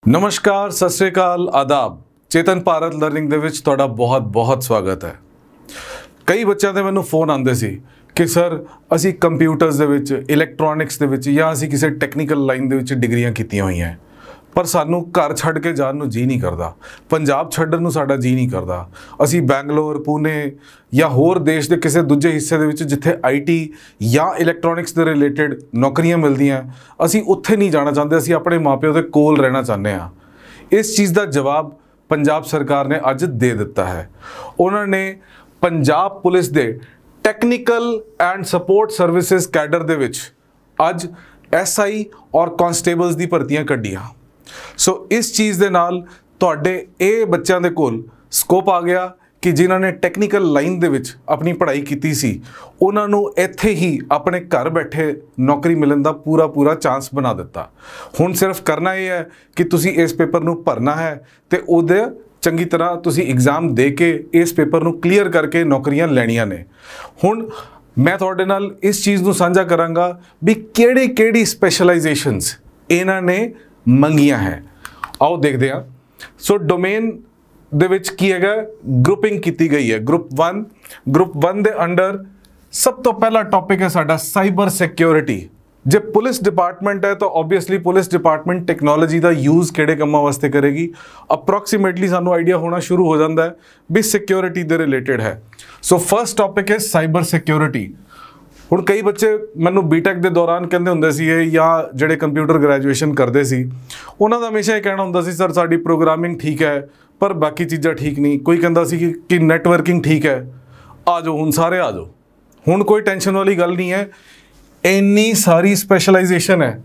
नमस्कार, सत श्री अकाल, आदाब। चेतन भारत लर्निंग ਦੇ ਵਿੱਚ ਤੁਹਾਡਾ ਬਹੁਤ ਸਵਾਗਤ ਹੈ। ਕਈ ਬੱਚਿਆਂ ਦੇ ਮੈਨੂੰ ਫੋਨ ਆਉਂਦੇ ਸੀ ਕਿ ਸਰ ਅਸੀਂ ਕੰਪਿਊਟਰਸ ਦੇ ਵਿੱਚ, ਇਲੈਕਟ੍ਰੋਨਿਕਸ ਦੇ ਵਿੱਚ ਜਾਂ ਅਸੀਂ ਕਿਸੇ ਟੈਕਨੀਕਲ ਲਾਈਨ ਦੇ ਵਿੱਚ ਡਿਗਰੀਆਂ ਕੀਤੀਆਂ ਹੋਈਆਂ ਪਰ ਸਾਨੂੰ ਘਰ ਛੱਡ ਕੇ ਜਾਣ ਨੂੰ ਜੀ ਨਹੀਂ ਕਰਦਾ, ਪੰਜਾਬ ਛੱਡਣ ਨੂੰ ਸਾਡਾ ਜੀ ਨਹੀਂ ਕਰਦਾ। ਅਸੀਂ ਬੈਂਗਲੌਰ, ਪੂਨੇ ਜਾਂ ਹੋਰ ਦੇਸ਼ ਦੇ ਕਿਸੇ ਦੂਜੇ ਹਿੱਸੇ ਦੇ ਵਿੱਚ ਜਿੱਥੇ ਆਈਟੀ ਜਾਂ ਇਲੈਕਟ੍ਰੋਨਿਕਸ ਦੇ ਰਿਲੇਟਡ ਨੌਕਰੀਆਂ ਮਿਲਦੀਆਂ, ਅਸੀਂ ਉੱਥੇ ਨਹੀਂ ਜਾਣਾ ਚਾਹੁੰਦੇ, ਅਸੀਂ ਆਪਣੇ ਮਾਪਿਆਂ ਦੇ ਕੋਲ ਰਹਿਣਾ ਚਾਹੁੰਦੇ ਹਾਂ। ਇਸ ਚੀਜ਼ ਦਾ ਜਵਾਬ ਪੰਜਾਬ ਸਰਕਾਰ ਨੇ ਅੱਜ ਦੇ ਦਿੱਤਾ ਹੈ। ਉਹਨਾਂ ਨੇ ਪੰਜਾਬ ਪੁਲਿਸ ਦੇ technical and support services cadre ਦੇ ਵਿੱਚ ਅੱਜ SI ਔਰ ਕਾਂਸਟੇਬਲਸ ਦੀ ਭਰਤੀਆਂ ਕੱਢੀਆਂ। ਸੋ ਇਸ ਚੀਜ਼ ਦੇ ਨਾਲ ਤੁਹਾਡੇ ਇਹ ਬੱਚਿਆਂ ਦੇ ਕੋਲ ਸਕੋਪ ਆ ਗਿਆ ਕਿ ਜਿਨ੍ਹਾਂ ਨੇ ਟੈਕਨੀਕਲ ਲਾਈਨ ਦੇ ਵਿੱਚ ਆਪਣੀ ਪੜ੍ਹਾਈ ਕੀਤੀ ਸੀ ਉਹਨਾਂ ਨੂੰ ਇੱਥੇ ਹੀ ਆਪਣੇ ਘਰ ਬੈਠੇ ਨੌਕਰੀ ਮਿਲਣ ਦਾ ਪੂਰਾ ਚਾਂਸ ਬਣਾ ਦਿੱਤਾ। ਹੁਣ ਸਿਰਫ ਕਰਨਾ ਇਹ ਹੈ ਕਿ ਤੁਸੀਂ ਇਸ ਪੇਪਰ ਨੂੰ ਭਰਨਾ ਹੈ ਤੇ ਉਹਦੇ ਚੰਗੀ ਤਰ੍ਹਾਂ ਤੁਸੀਂ ਐਗਜ਼ਾਮ ਦੇ ਕੇ ਇਸ ਪੇਪਰ ਨੂੰ ਕਲੀਅਰ ਕਰਕੇ ਨੌਕਰੀਆਂ ਲੈਣੀਆਂ ਨੇ। ਹੁਣ ਮੈਂ ਤੁਹਾਡੇ ਨਾਲ ਇਸ ਚੀਜ਼ ਨੂੰ ਸਾਂਝਾ ਕਰਾਂਗਾ ਵੀ ਕਿਹੜੀ ਸਪੈਸ਼ਲਾਈਜੇਸ਼ਨਸ ਇਹਨਾਂ ਨੇ ਮੰਗੀਆਂ ਹੈ। ਆਓ ਦੇਖਦੇ ਹਾਂ। ਸੋ ਡੋਮੇਨ ਦੇ ਵਿੱਚ ਕੀ ਹੈਗਾ, ਗਰੁੱਪਿੰਗ ਕੀਤੀ ਗਈ ਹੈ। ਗਰੁੱਪ 1 ਦੇ ਅੰਡਰ ਸਭ ਤੋਂ ਪਹਿਲਾ ਟੌਪਿਕ ਹੈ ਸਾਡਾ ਸਾਈਬਰ ਸਿਕਿਉਰਿਟੀ। ਜੇ ਪੁਲਿਸ ਡਿਪਾਰਟਮੈਂਟ ਹੈ ਤਾਂ ਓਬਵੀਅਸਲੀ ਪੁਲਿਸ ਡਿਪਾਰਟਮੈਂਟ ਟੈਕਨੋਲੋਜੀ ਦਾ ਯੂਜ਼ ਕਿਹੜੇ ਕੰਮਾਂ ਵਾਸਤੇ ਕਰੇਗੀ, ਅਪਰੋਕਸੀਮੇਟਲੀ ਸਾਨੂੰ ਆਈਡੀਆ ਹੋਣਾ ਸ਼ੁਰੂ ਹੋ ਜਾਂਦਾ ਹੈ ਵੀ ਸਿਕਿਉਰਿਟੀ ਦੇ ਰਿਲੇਟਡ ਹੈ। ਸੋ ਫਰਸਟ ਟੌਪਿਕ ਹੈ ਸਾਈਬਰ ਸਿਕਿਉਰਿਟੀ। ਹੁਣ ਕਈ ਬੱਚੇ ਮੈਨੂੰ ਬੀਟੈਕ ਦੇ ਦੌਰਾਨ ਕਹਿੰਦੇ ਹੁੰਦੇ ਸੀ ਜਾਂ ਜਿਹੜੇ ਕੰਪਿਊਟਰ ਗ੍ਰੈਜੂਏਸ਼ਨ ਕਰਦੇ ਸੀ ਉਹਨਾਂ ਦਾ ਹਮੇਸ਼ਾ ਇਹ ਕਹਿਣਾ ਹੁੰਦਾ ਸੀ ਸਰ ਸਾਡੀ ਪ੍ਰੋਗਰਾਮਿੰਗ ਠੀਕ ਹੈ ਪਰ ਬਾਕੀ ਚੀਜ਼ਾਂ ਠੀਕ ਨਹੀਂ। ਕੋਈ ਕਹਿੰਦਾ ਸੀ ਕਿ ਨੈਟਵਰਕਿੰਗ ਠੀਕ ਹੈ। ਆ ਜਾਓ ਹੁਣ ਸਾਰੇ ਆ ਜਾਓ, ਹੁਣ ਕੋਈ ਟੈਨਸ਼ਨ ਵਾਲੀ ਗੱਲ ਨਹੀਂ ਹੈ। ਇੰਨੀ ਸਾਰੀ ਸਪੈਸ਼ਲਾਈਜੇਸ਼ਨ ਹੈ,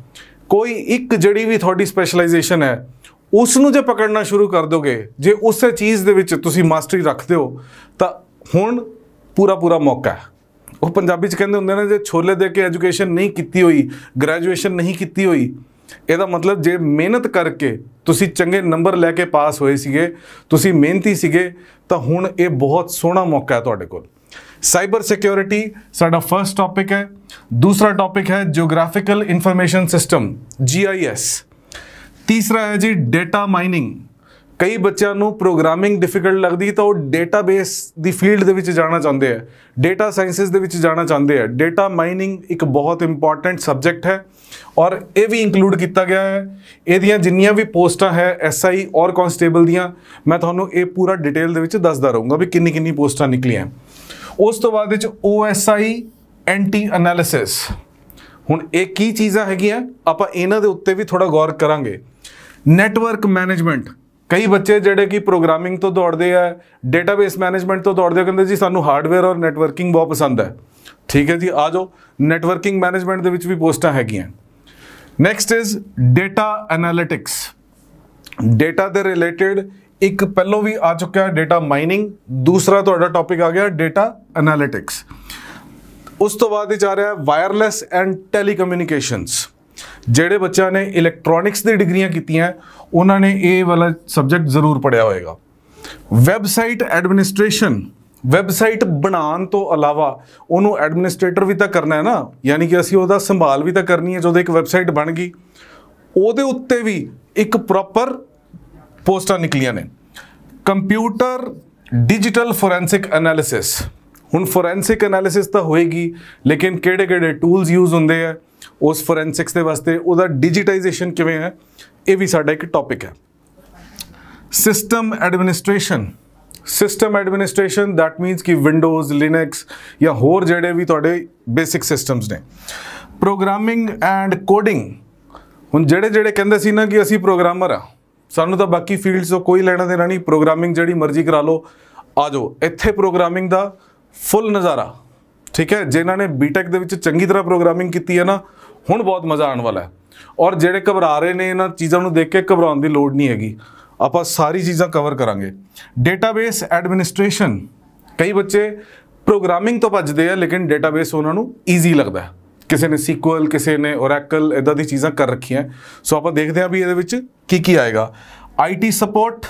ਕੋਈ ਇੱਕ ਜਿਹੜੀ ਵੀ ਤੁਹਾਡੀ ਸਪੈਸ਼ਲਾਈਜੇਸ਼ਨ ਹੈ ਉਸ ਨੂੰ ਜੇ ਪਕੜਨਾ ਸ਼ੁਰੂ ਕਰ ਦੋਗੇ, ਜੇ ਉਸੇ ਚੀਜ਼ ਦੇ ਵਿੱਚ ਤੁਸੀਂ ਮਾਸਟਰੀ ਰੱਖਦੇ ਹੋ ਤਾਂ ਹੁਣ ਪੂਰਾ ਮੌਕਾ ਹੈ। ਉਹ ਪੰਜਾਬੀ 'ਚ ਕਹਿੰਦੇ ਹੁੰਦੇ ਨੇ ਜੇ ਛੋਲੇ ਦੇ ਕੇ ਐਜੂਕੇਸ਼ਨ ਨਹੀਂ ਕੀਤੀ ਹੋਈ, ਗ੍ਰੈਜੂਏਸ਼ਨ ਨਹੀਂ ਕੀਤੀ ਹੋਈ, ਇਹਦਾ ਮਤਲਬ ਜੇ ਮਿਹਨਤ ਕਰਕੇ ਤੁਸੀਂ ਚੰਗੇ ਨੰਬਰ ਲੈ ਕੇ ਪਾਸ ਹੋਏ ਸੀਗੇ, ਤੁਸੀਂ ਮਿਹਨਤੀ ਸੀਗੇ, ਤਾਂ ਹੁਣ ਇਹ ਬਹੁਤ ਸੋਹਣਾ ਮੌਕਾ ਹੈ ਤੁਹਾਡੇ ਕੋਲ। ਸਾਈਬਰ ਸਿਕਿਉਰਿਟੀ ਸਾਡਾ ਫਰਸਟ ਟੌਪਿਕ ਹੈ। ਦੂਸਰਾ ਟੌਪਿਕ ਹੈ ਜਿਓਗ੍ਰਾਫਿਕਲ ਇਨਫੋਰਮੇਸ਼ਨ ਸਿਸਟਮ GIS। ਤੀਸਰਾ ਹੈ ਜੀ ਡੇਟਾ ਮਾਈਨਿੰਗ। ਕਈ ਬੱਚਿਆਂ ਨੂੰ ਪ੍ਰੋਗਰਾਮਿੰਗ ਡਿਫਿਕਲਟ ਲੱਗਦੀ ਤਾਂ ਉਹ ਡੇਟਾਬੇਸ ਦੀ ਫੀਲਡ ਦੇ ਵਿੱਚ ਜਾਣਾ ਚਾਹੁੰਦੇ ਆ, ਡੇਟਾ ਸਾਇੰਸਿਸ ਦੇ ਵਿੱਚ ਜਾਣਾ ਚਾਹੁੰਦੇ ਆ। ਡੇਟਾ ਮਾਈਨਿੰਗ ਇੱਕ ਬਹੁਤ ਇੰਪੋਰਟੈਂਟ ਸਬਜੈਕਟ ਹੈ ਔਰ ਇਹ ਵੀ ਇੰਕਲੂਡ ਕੀਤਾ ਗਿਆ ਹੈ। ਇਹਦੀਆਂ ਜਿੰਨੀਆਂ ਵੀ ਪੋਸਟਾਂ ਹੈ SI ਔਰ ਕਾਂਸਟੇਬਲ ਦੀਆਂ, ਮੈਂ ਤੁਹਾਨੂੰ ਇਹ ਪੂਰਾ ਡਿਟੇਲ ਦੇ ਵਿੱਚ ਦੱਸਦਾ ਰਹੂੰਗਾ ਵੀ ਕਿੰਨੀ ਪੋਸਟਾਂ ਨਿਕਲੀਆਂ। ਉਸ ਤੋਂ ਬਾਅਦ ਵਿੱਚ OSI ਐਂਟੀ ਐਨਾਲਿਸਿਸ। ਹੁਣ ਇਹ ਕੀ ਚੀਜ਼ਾਂ ਹੈਗੀਆਂ, ਆਪਾਂ ਇਹਨਾਂ ਦੇ ਉੱਤੇ ਵੀ ਥੋੜਾ ਗੌਰ ਕਰਾਂਗੇ। Network management. ਕਈ ਬੱਚੇ ਜਿਹੜੇ ਕਿ ਪ੍ਰੋਗਰਾਮਿੰਗ ਤੋਂ ਦੌੜਦੇ ਆ, ਡੇਟਾਬੇਸ ਮੈਨੇਜਮੈਂਟ ਤੋਂ ਦੌੜਦੇ, ਕਹਿੰਦੇ ਜੀ ਸਾਨੂੰ ਹਾਰਡਵੇਅਰ ਔਰ ਨੈਟਵਰਕਿੰਗ ਬਹੁਤ ਪਸੰਦ ਹੈ। ਠੀਕ ਹੈ ਜੀ, ਆ ਜਾਓ। ਨੈਟਵਰਕਿੰਗ ਮੈਨੇਜਮੈਂਟ ਦੇ ਵਿੱਚ ਵੀ ਪੋਸਟਾਂ ਹੈਗੀਆਂ। Next is data analytics. Data ਦੇ ਰਿਲੇਟਡ ਇੱਕ ਪਹਿਲੋਂ ਵੀ ਆ ਚੁੱਕਿਆ ਡੇਟਾ ਮਾਈਨਿੰਗ, ਦੂਸਰਾ ਤੁਹਾਡਾ ਟੌਪਿਕ ਆ ਗਿਆ ਡੇਟਾ ਐਨਾਲਿਟਿਕਸ। ਉਸ ਤੋਂ ਬਾਅਦ ਵਿੱਚ ਆ ਰਿਹਾ ਵਾਇਰਲੈਸ ਐਂਡ ਟੈਲੀਕਮਿਊਨੀਕੇਸ਼ਨਸ। ਜਿਹੜੇ ਬੱਚਿਆਂ ਨੇ ਇਲੈਕਟ੍ਰੋਨਿਕਸ ਦੀ ਡਿਗਰੀਆਂ ਕੀਤੀਆਂ ਉਹਨਾਂ ਨੇ ਇਹ ਵਾਲਾ ਸਬਜੈਕਟ ਜ਼ਰੂਰ ਪੜ੍ਹਿਆ ਹੋਏਗਾ। Website administration. ਵੈਬਸਾਈਟ ਬਣਾਉਣ ਤੋਂ ਇਲਾਵਾ ਉਹਨੂੰ ਐਡਮਿਨਿਸਟ੍ਰੇਟਰ ਵੀ ਤਾਂ ਕਰਨਾ ਹੈ ਨਾ, ਯਾਨੀ ਕਿ ਅਸੀਂ ਉਹਦਾ ਸੰਭਾਲ ਵੀ ਤਾਂ ਕਰਨੀ ਹੈ। ਜਦੋਂ ਇੱਕ ਵੈਬਸਾਈਟ ਬਣ ਗਈ ਉਹਦੇ ਉੱਤੇ ਵੀ ਇੱਕ ਪ੍ਰੋਪਰ ਪੋਸਟਾਂ ਨਿਕਲੀਆਂ ਨੇ। Computer digital forensic analysis. ਹੁਣ ਫੋਰੈਂਸਿਕ ਐਨਾਲਿਸਿਸ ਤਾਂ ਹੋਏਗੀ ਲੇਕਿਨ ਕਿਹੜੇ ਟੂਲਸ ਯੂਜ਼ ਹੁੰਦੇ ਆ ਉਸ ਫੋਰੈਂਸਿਕਸ ਦੇ ਵਾਸਤੇ, ਉਹਦਾ ਡਿਜੀਟਾਈਜੇਸ਼ਨ ਕਿਵੇਂ ਹੈ, ਇਹ ਵੀ ਸਾਡਾ ਇੱਕ ਟੌਪਿਕ ਹੈ। System administration. System administration that means ਕਿ ਵਿੰਡੋਜ਼, ਲਿਨਕਸ ਜਾਂ ਹੋਰ ਜਿਹੜੇ ਵੀ ਤੁਹਾਡੇ ਬੇਸਿਕ ਸਿਸਟਮਸ ਨੇ। Programming and coding. ਹੁਣ ਜਿਹੜੇ ਕਹਿੰਦੇ ਸੀ ਨਾ ਕਿ ਅਸੀਂ ਪ੍ਰੋਗਰਾਮਰ ਆ, ਸਾਨੂੰ ਤਾਂ ਬਾਕੀ ਫੀਲਡਸ ਤੋਂ ਕੋਈ ਲੈਣਾ ਦੇਣਾ ਨਹੀਂ, ਪ੍ਰੋਗਰਾਮਿੰਗ ਜਿਹੜੀ ਮਰਜ਼ੀ ਕਰਾ ਲਓ, ਆ ਜਾਓ ਇੱਥੇ ਪ੍ਰੋਗਰਾਮਿੰਗ ਦਾ ਫੁੱਲ ਨਜ਼ਾਰਾ। ਠੀਕ ਹੈ, ਜਿਨ੍ਹਾਂ ਨੇ ਬੀਟੈਕ ਦੇ ਵਿੱਚ ਚੰਗੀ ਤਰ੍ਹਾਂ ਪ੍ਰੋਗਰਾਮਿੰਗ ਕੀਤੀ ਹੈ ਨਾ, ਹੁਣ ਬਹੁਤ ਮਜ਼ਾ ਆਉਣ ਵਾਲਾ ਹੈ। ਔਰ ਜਿਹੜੇ ਘਬਰਾ ਰਹੇ ਨੇ ਇਹਨਾਂ ਚੀਜ਼ਾਂ ਨੂੰ ਦੇਖ ਕੇ, ਘਬਰਾਉਣ ਦੀ ਲੋੜ ਨਹੀਂ ਹੈਗੀ, ਆਪਾਂ ਸਾਰੀ ਚੀਜ਼ਾਂ ਕਵਰ ਕਰਾਂਗੇ। Database administration. ਕਈ ਬੱਚੇ ਪ੍ਰੋਗਰਾਮਿੰਗ ਤੋਂ ਭੱਜਦੇ ਆ ਲੇਕਿਨ ਡੇਟਾਬੇਸ ਉਹਨਾਂ ਨੂੰ ਈਜ਼ੀ ਲੱਗਦਾ। ਕਿਸੇ ਨੇ SQL, ਕਿਸੇ ਨੇ Oracle, ਇੱਦਾਂ ਦੀ ਚੀਜ਼ਾਂ ਕਰ ਰੱਖੀਆਂ। ਸੋ ਆਪਾਂ ਦੇਖਦੇ ਹਾਂ ਵੀ ਇਹਦੇ ਵਿੱਚ ਕੀ ਆਏਗਾ। IT support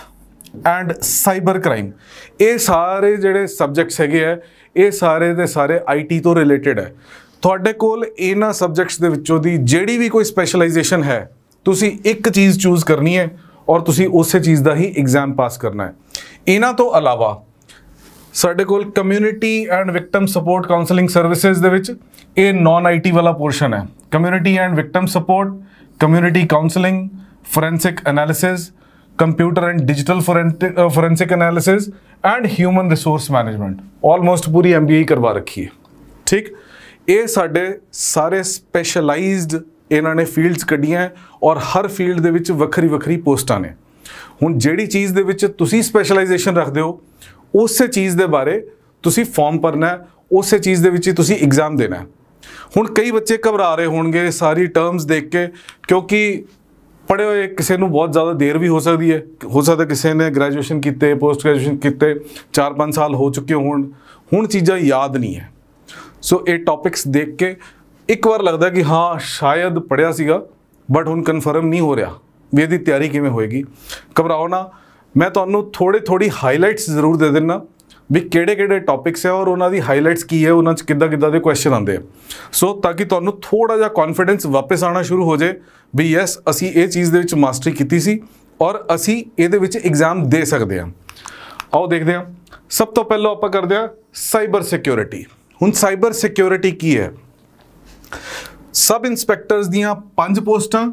and cyber crime. ਇਹ ਸਾਰੇ ਜਿਹੜੇ ਸਬਜੈਕਟਸ ਹੈਗੇ ਆ ਇਹ ਸਾਰੇ ਦੇ ਸਾਰੇ IT ਤੋਂ ਰਿਲੇਟਡ ਹੈ। ਤੁਹਾਡੇ ਕੋਲ ਇਹਨਾਂ ਸਬਜੈਕਟਸ ਦੇ ਵਿੱਚੋਂ ਦੀ ਜਿਹੜੀ ਵੀ ਕੋਈ ਸਪੈਸ਼ਲਾਈਜੇਸ਼ਨ ਹੈ ਤੁਸੀਂ ਇੱਕ ਚੀਜ਼ ਚੂਜ਼ ਕਰਨੀ ਹੈ ਔਰ ਤੁਸੀਂ ਉਸੇ ਚੀਜ਼ ਦਾ ਹੀ ਐਗਜ਼ਾਮ ਪਾਸ ਕਰਨਾ ਹੈ। ਇਹਨਾਂ ਤੋਂ ਇਲਾਵਾ ਸਾਡੇ ਕੋਲ community and victim support counselling services ਦੇ ਵਿੱਚ ਇਹ ਨॉन ਆਈਟੀ ਵਾਲਾ ਪੋਰਸ਼ਨ ਹੈ। Community and victim support, community counselling, forensic analysis, computer and digital forensic analysis and human resource management, almost पूरी MBA ही करवा रखी है। ठीक, ये साडे सारे स्पैशलाइज्ड इन्होंने फील्ड्स कढ़ियां और हर फील्ड दे विच वखरी वखरी पोस्टां ने। हुण जिहड़ी चीज़ दे विच तुसीं स्पैशलाइजेशन रखदे हो उस चीज़ दे बारे तुसीं फॉर्म भरना है, उस चीज़ दे विच ही तुसीं एग्जाम देना है। हुण कई बच्चे घबरा रहे होणगे सारी टर्म्स देख के, क्योंकि पढ़े हुए किसी को बहुत ज़्यादा देर भी हो सकती है, हो सकता किसी ने ग्रैजुएशन किते, पोस्ट ग्रैजुएशन किते 4-5 साल हो चुके हुण चीज़ां याद नहीं है। सो ये टॉपिक्स देख के एक बार लगता है कि हाँ शायद पढ़िया सीगा, बट हुण कन्फर्म नहीं हो रहा भी इसकी तैयारी किवें होएगी। घबराओ ना, मैं तुहानूं थोड़ी हाईलाइट्स जरूर दे देना भी किहड़े टॉपिक्स है और उन्होंने हाईलाइट्स की है, उन्होंने किद्दां दे क्वेश्चन आते हैं। सो ताकि तुहानूं थोड़ा जिहा कॉन्फिडेंस वापस आना शुरू हो जाए भी यस असी ये चीज़ दे विच मास्टरी कीती सी और असी इहदे विच एग्जाम दे सकते हैं। आओ देखते हैं। सब तो पहले आपां करदे हां साइबर सिक्योरिटी। हुण साइबर सिक्योरिटी की है? सब इंस्पैक्टर्स दियां 5 पोस्टां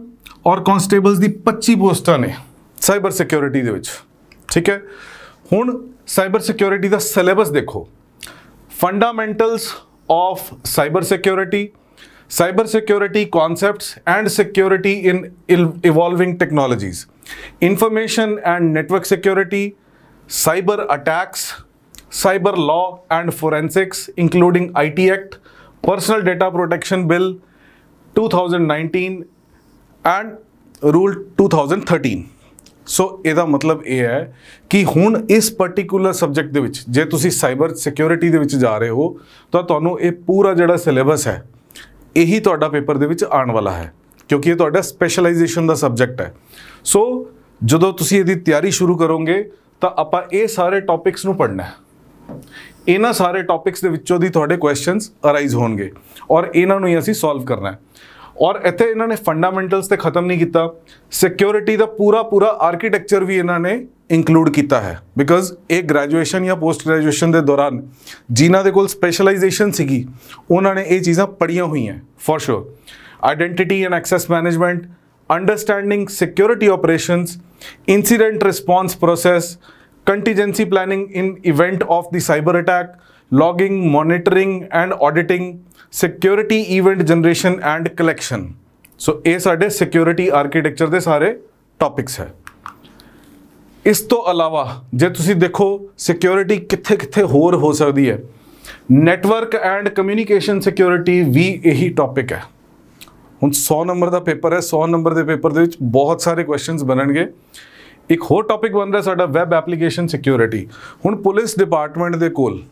और कॉन्स्टेबल्स दी 25 पोस्टां ने साइबर सिक्योरिटी दे विच। ठीक है, हुण साइबर सिक्योरिटी दा सिलेबस देखो। Fundamentals of cyber security, cyber security concepts and security in evolving technologies, information and network security, cyber attacks, cyber law and forensics including IT Act, Personal Data Protection Bill 2019 and Rule 2013। सो ਇਹਦਾ मतलब ये है कि ਹੁਣ इस particular subject ਦੇ ਵਿੱਚ ਜੇ ਤੁਸੀਂ ਸਾਈਬਰ ਸਿਕਿਉਰਿਟੀ ਦੇ ਵਿੱਚ ਜਾ ਰਹੇ ਹੋ ਤਾਂ ਤੁਹਾਨੂੰ ਇਹ ਪੂਰਾ ਜਿਹੜਾ ਸਿਲੇਬਸ ਹੈ यही तुहाडा पेपर दे विच आने वाला है, क्योंकि ये तुहाडा स्पैशलाइजेशन का सबजैक्ट है। सो जदों तुसीं इहदी तैयारी शुरू करोगे तो आपां ये सारे टॉपिक्स नूं पढ़ना है। इन्हां सारे टॉपिक्स दे विच्चों दी तुहाडे क्वेश्चनस अराइज होणगे और इन्हां नूं ही असीं सॉल्व करना है। और इत्थे इन्हां ने फंडामेंटल्स ते खत्म नहीं किया, सिक्योरिटी का पूरा आर्कीटैक्चर भी इन्हां ने इंक्लूड किया है। बिकॉज एक ग्रैजुएशन या पोस्ट ग्रैजुएशन के दौरान जिन्हां दे कोल स्पैशलाइजेशन सीगी उन्होंने ये चीज़ां पढ़ियां हुई हैं for sure. Identity and access management, understanding security operations, incident response process, contingency planning in event of the cyber attack, logging, monitoring and auditing, security event generation and collection. So ये साडे सिक्योरिटी आर्कीटैक्चर के सारे topics है। इस तो अलावा जे तुसी देखो सिक्योरिटी कित्थे कित्थे होर हो सकती है, नैटवर्क एंड कम्यूनीकेशन सिक्योरिटी भी यही टॉपिक है। हुण 100 नंबर का पेपर है, 100 नंबर के पेपर दे विच बहुत सारे क्वेश्चनस बनणगे। एक होर टॉपिक बन रहा साडा वैब एप्लीकेशन सिक्योरिटी। हुण पुलिस डिपार्टमेंट दे कोल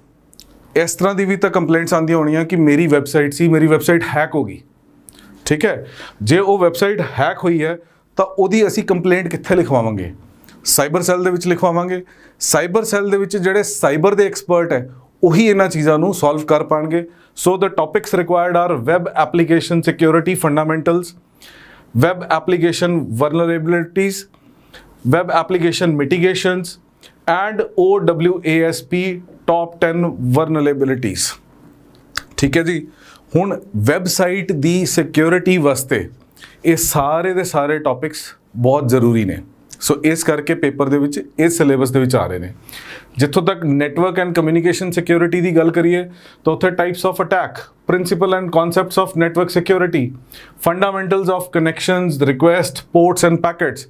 इस तरह की भी तो कंप्लेंट्स आंदियां होणियां कि मेरी वैबसाइट सी, मेरी वैबसाइट हैक हो गई। ठीक है, जे वो वैबसाइट हैक हुई है तो उहदी असीं कंप्लेंट कित्थे लिखवावांगे? साइबर सैल दे विच लिखवावांगे। साइबर सैल दे विच जिहड़े साइबर दे एक्सपर्ट है वही इन्हां चीज़ां नूं सॉल्व कर पाएंगे। So the topics required are web application security fundamentals, web application vulnerabilities, web application mitigations and OWASP top 10 vulnerabilities. ठीक है जी, हुण वैबसाइट दी सिक्योरिटी वास्ते ये सारे दे सारे टॉपिक्स बहुत ज़रूरी ने। सो इस करके पेपर दे विच इस सिलेबस दे विच आ रहे हैं। जिथों तक नैटवर्क एंड कम्यूनीकेशन सिक्योरिटी की गल करिए तो उत्थे types of attack, principle and concepts of network security, fundamentals of connections, request, ports and packets.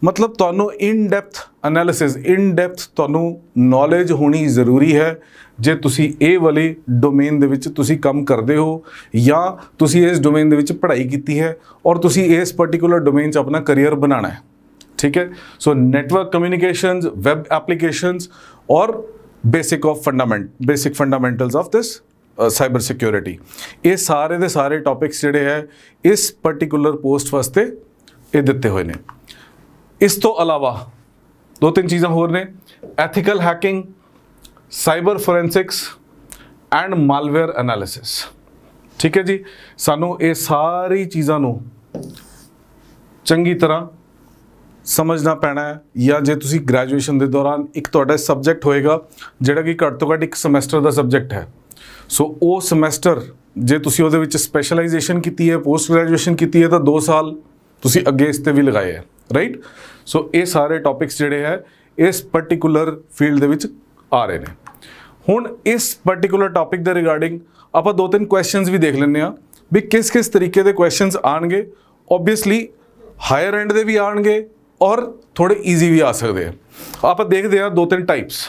मतलब तुहानूं in depth analysis, in depth तुहानूं नॉलेज होनी ज़रूरी है जे तुसी ए वाले डोमेन दे विच तुसी काम करते हो या तुसी इस डोमेन दे विच पढ़ाई कीती है और तुसी इस पर्टिकुलर डोमेन च अपना करियर बनाना है। ठीक है, so network communications, web applications और basic fundamentals of this cyber security, ये सारे दे सारे टॉपिक्स जिहड़े है इस पर्टिकुलर पोस्ट वास्ते ये दिते हुए ने। इस तो अलावा 2-3 चीज़ां होर ने, ethical hacking, cyber forensics and malware analysis. ठीक है जी, सानू ये सारी चीज़ां नू चंगी तरह समझना पैना है, या जे तुसी ग्रैजुएशन के दौरान एक तुहाडा सब्जैक्ट होएगा जिहड़ा कि घੱਟ ਤੋਂ ਘੱਟ एक समैसटर का सब्जैक्ट है। सो वो समैसटर जे तुसी ਉਹਦੇ ਵਿੱਚ स्पैशलाइजेशन की है, पोस्ट ग्रैजुएशन की है, तो 2 साल तुसी अगे इस ते भी लगाए है, राइट। सो ये सारे टॉपिक्स जिहड़े है इस पर्टिकुलर फील्ड दे विच आ रहे हैं। हुण इस पर्टिकुलर टॉपिक दे रिगार्डिंग आपां 2-3 क्वेश्चनस भी देख लैंदे आ भी किस किस तरीके के क्वेश्चनस आएंगे। ओबवियसली हायर एंड दे भी आएंगे और थोड़े ईजी भी आ सकते हैं। आप देखते हैं 2-3 types.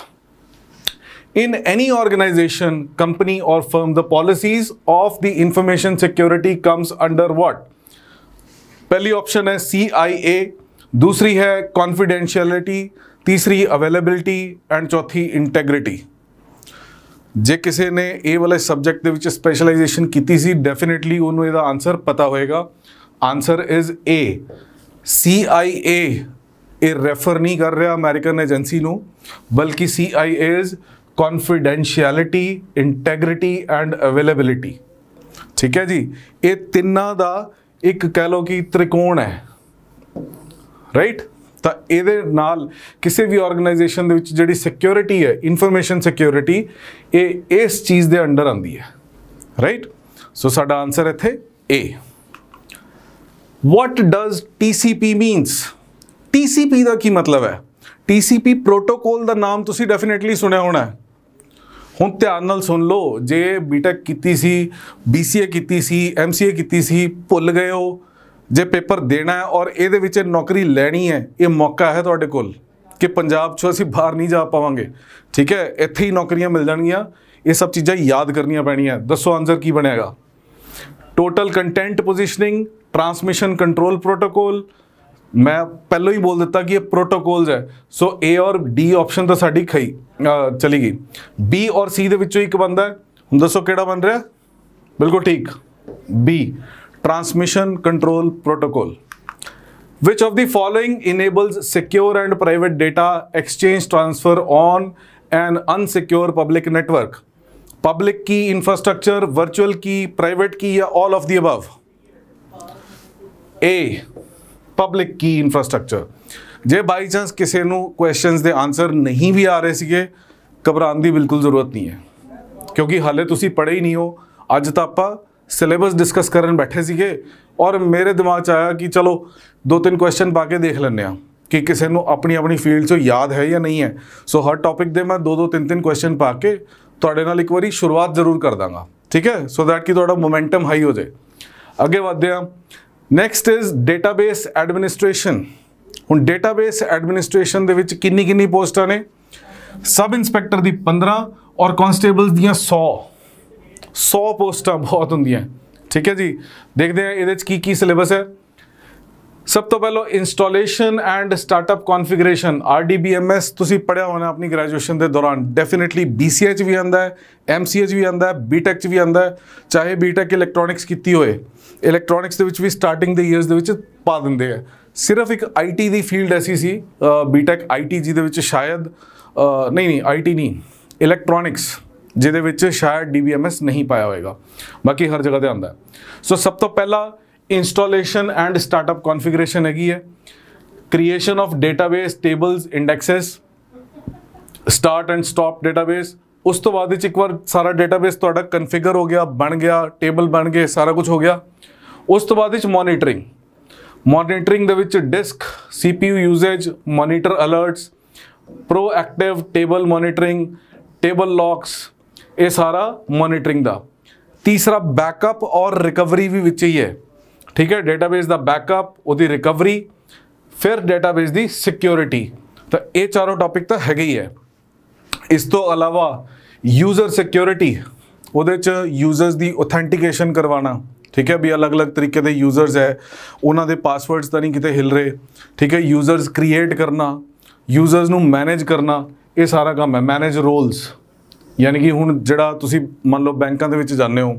In any organisation, company और firm, the policies of the information security comes under what? पहली ऑप्शन है CIA, दूसरी है कॉन्फिडेंशियलिटी, तीसरी अवेलेबिलिटी एंड चौथी इंटैग्रिटी। जे किसी ने ए वाले सब्जेक्ट के विच स्पैशलाइजेशन की सी, डेफिनेटली उन्होंने इसका आंसर पता होएगा। Answer is A. CIA ये रेफर नहीं कर रहा अमेरिकन एजेंसी नू, बल्कि CIA is confidentiality, integrity and availability. ठीक है जी, ये तिन्ना दा एक कह लो कि त्रिकोण है, राइट। तो ये नाल किसी भी ऑर्गेनाइजेशन दे विच जिहड़ी सिक्योरिटी है, इंफॉर्मेशन सिक्योरिटी, ये इस चीज़ के अंडर आती है, राइट। सो साडा आंसर इत्थे ए। What does TCP means? TCP का की मतलब है? TCP प्रोटोकॉल का नाम तुसी डेफिनेटली सुनिया होना है। हुण ध्यान नाल सुन लो, जे बीटेक कीती सी, BCA कीती सी, MCA कीती सी, भुल गए हो, जे पेपर देना है और ये विच नौकरी लैनी है, ये मौका है तुहाडे कोल कि पंजाब चों असीं बाहर नहीं जा पावांगे। ठीक है, इत्थे ही नौकरियां मिल जाणगियां। ये सब चीज़ां याद करनियां पैणियां। दसो आंसर की बनेगा? Total content positioning, transmission control protocol. मैं पहले ही बोल देता कि ये प्रोटोकॉल्स है। सो ए और डी ऑप्शन तो साड़ी खई चली गई। बी और सी दे विचों एक बनता है। हुण दसो किहड़ा बन रहा? बिल्कुल ठीक, B, transmission control protocol. Which of the following enables secure and private data exchange transfer on an unsecure public network? Public key, infrastructure, virtual key, private key, या all of the above? A, public key infrastructure. जे by chance किसी को questions दे answer नहीं भी आ रहे थे, घबराने की बिल्कुल जरूरत नहीं है, क्योंकि हाले तुसी पढ़े ही नहीं हो। अज तो आप सिलेबस डिस्कस करन बैठे थे और मेरे दिमाग च आया कि चलो 2-3 क्वेश्चन पा के देख लें कि किसी को अपनी अपनी फील्ड चो याद है या नहीं है। सो हर टॉपिक दे मैं 2-2, 3-3 क्वेश्चन पा के तुहाडे नाल एक बारी शुरुआत जरूर कर दांगा, ठीक है, सो दैट कि तुहाडा मोमेंटम हाई हो जाए। अगे बढ़ते हैं। Next is database administration. हुण डेटाबेस एडमिनिस्ट्रेशन दे विच किन्नी पोस्टां ने? सब इंस्पैक्टर दी 15 और कॉन्स्टेबल्स दियां 100 पोस्टां बहुत होंदियां। ठीक है जी, देखते हैं इहदे च की सिलेबस है। सब तो पहलो installation and startup configuration, RDBMS तुसी पढ़िया होना अपनी ग्रैजुएशन के दौरान। डेफिनेटली BCA च भी आंदा है, MCA च भी आंदा है, BTech च भी आंदा है। चाहे BTech इलैक्ट्रॉनिक्स की होए, इलैक्ट्रॉनिक्स दे विच भी स्टार्टिंग दे ईयर्स दे विच पा दिंदे है। सिर्फ एक IT दी फील्ड ऐसी सी, BTech IT जिहदे विच शायद नहीं IT नहीं, इलैक्ट्रॉनिक्स जिहदे विच शायद DBMS नहीं पाया होएगा, बाकी हर जगह ते आंदा है। सो सब तो पहला इंस्टॉलेशन एंड स्टार्टअप कॉन्फिगरेशन हैगी है। Creation of database, tables, indexes, start and stop database. उस तो बाद एक बार सारा डेटाबेस तुहाडा कन्फिगर हो गया, बन गया, टेबल बन गए, सारा कुछ हो गया। उस तो बाद मॉनिटरिंग दे विच disk, CPU usage, monitor alerts, proactive table monitoring, table locks, ये सारा मॉनिटरिंग दा। तीसरा बैकअप और रिकवरी भी विच ही है। ठीक है, डेटाबेस दा बैकअप, उहदी रिकवरी, फिर डेटाबेस दी सिक्योरिटी। तो ये चारों टॉपिक तो हैगे ही है। इस तो अलावा यूजर सिक्योरिटी, उहदे च यूजर्स दी ऑथेंटिकेशन करवाना। ठीक है, भी अलग अलग तरीके के यूजर्स है, उन्होंने पासवर्ड्स तो नहीं किते हिल रहे। ठीक है, यूजर्स क्रिएट करना, यूजर्स नू मैनेज करना, ये सारा काम है। मैनेज रोल्स, यानी कि हुण जिहड़ा तुसी मान लो बैंकां दे विच जाने हो,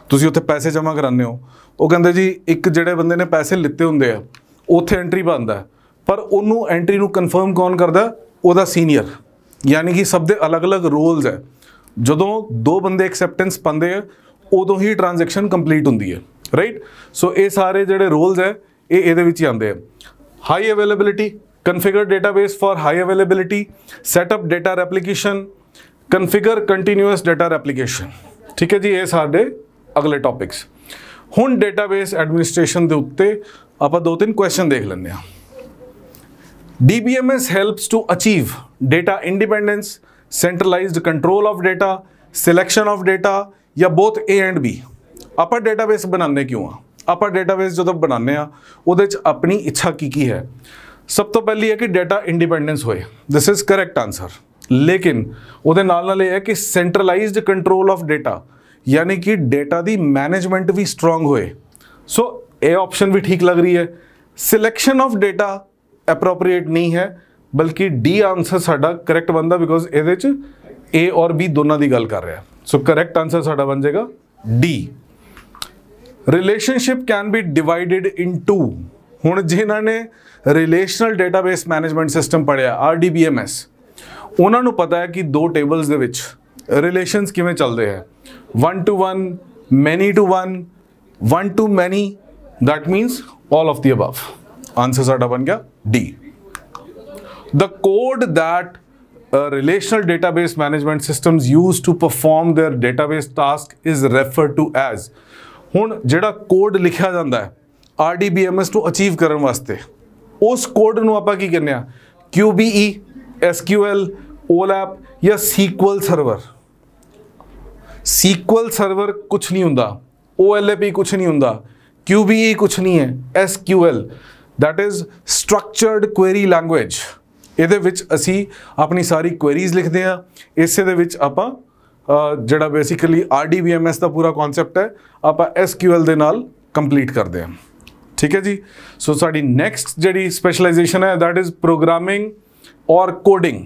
तुसी उत्थे पैसे जमा कराने हो, वो कहते जी एक जिहड़े बंदे ने पैसे लिते हुंदे आ उत्थे एंट्री पांदा है, पर उन्होंने एंट्री नू कन्फर्म कौन करदा? उहदा सीनियर। यानी कि सब दे अलग अलग रोल्स है। जदों 2 बंदे एक्सैप्टेंस पाते हैं उदों ही ट्रांजैक्शन कंप्लीट होंदी है, राइट। सो ये सारे जिहड़े रोल्स है ये इहदे विच ही आंदे हैं। High availability, configure database for high availability, setup data replication, configure continuous data replication. ठीक है जी, ये सारे अगले टॉपिक्स। हुण डेटाबेस एडमिनिस्ट्रेशन के उत्ते आप 2-3 क्वेश्चन देख लेंगे। DBMS helps to achieve data independence, centralized control of data, selection of data, या both A and B। आप डेटाबेस बनाने क्यों आ? आप डेटाबेस जो बनाने उहदे च अपनी इच्छा की है? सब तो पहली है कि डेटा इंडिपेंडेंस होए, दिस इज करेक्ट आंसर। लेकिन उहदे नाल है कि सेंट्रलाइज्ड कंट्रोल ऑफ डेटा, यानी कि डेटा दी मैनेजमेंट भी स्ट्रॉन्ग होए। सो ए ऑप्शन भी ठीक लग रही है। सिलेक्शन ऑफ डेटा एप्रोप्रिएट नहीं है, बल्कि डी आंसर साडा करेक्ट बनता, बिकॉज ये ए और बी दोनों की गल कर रहा है। सो करेक्ट आंसर साडा बन जाएगा D. Relationship can be divided in two. हुण जिन्होंने रिलेशनल डेटाबेस मैनेजमेंट सिस्टम पढ़िया RDBMS, उन्होंने पता है कि 2 टेबल्स दे विच रिलेशंस किवें चलते हैं, 1 to 1, many to 1, 1 to many, that means all of the above. Answer साडा बन गया D. The code that relational database management systems use to perform their database task is referred to as। हुण जिहड़ा code लिखा जाता है RDBMS को achieve करने वास्ते, उस कोड नूं आपां की कहने आ? QBE, SQL, OLAP या SQL सर्वर। SQL सर्वर कुछ नहीं हुंदा, OLAP कुछ नहीं हुंदा, QBE कुछ नहीं है, SQL that is structured query language. ਇਹਦੇ ਵਿੱਚ ਅਸੀਂ ਆਪਣੀ ਸਾਰੀ ਕੁਐਰੀਜ਼ ਲਿਖਦੇ ਆ। ਇਸੇ ਦੇ ਵਿੱਚ ਆਪਾਂ ਜਿਹੜਾ ਬੇਸਿਕਲੀ RDBMS ਦਾ ਪੂਰਾ ਕਨਸੈਪਟ ਹੈ ਆਪਾਂ SQL ਦੇ ਨਾਲ ਕੰਪਲੀਟ ਕਰਦੇ ਆ। ਠੀਕ ਹੈ ਜੀ। ਸੋ ਸਾਡੀ ਨੈਕਸਟ ਜਿਹੜੀ ਸਪੈਸ਼ਲਾਈਜੇਸ਼ਨ ਹੈ दैट इज प्रोग्रामिंग और कोडिंग।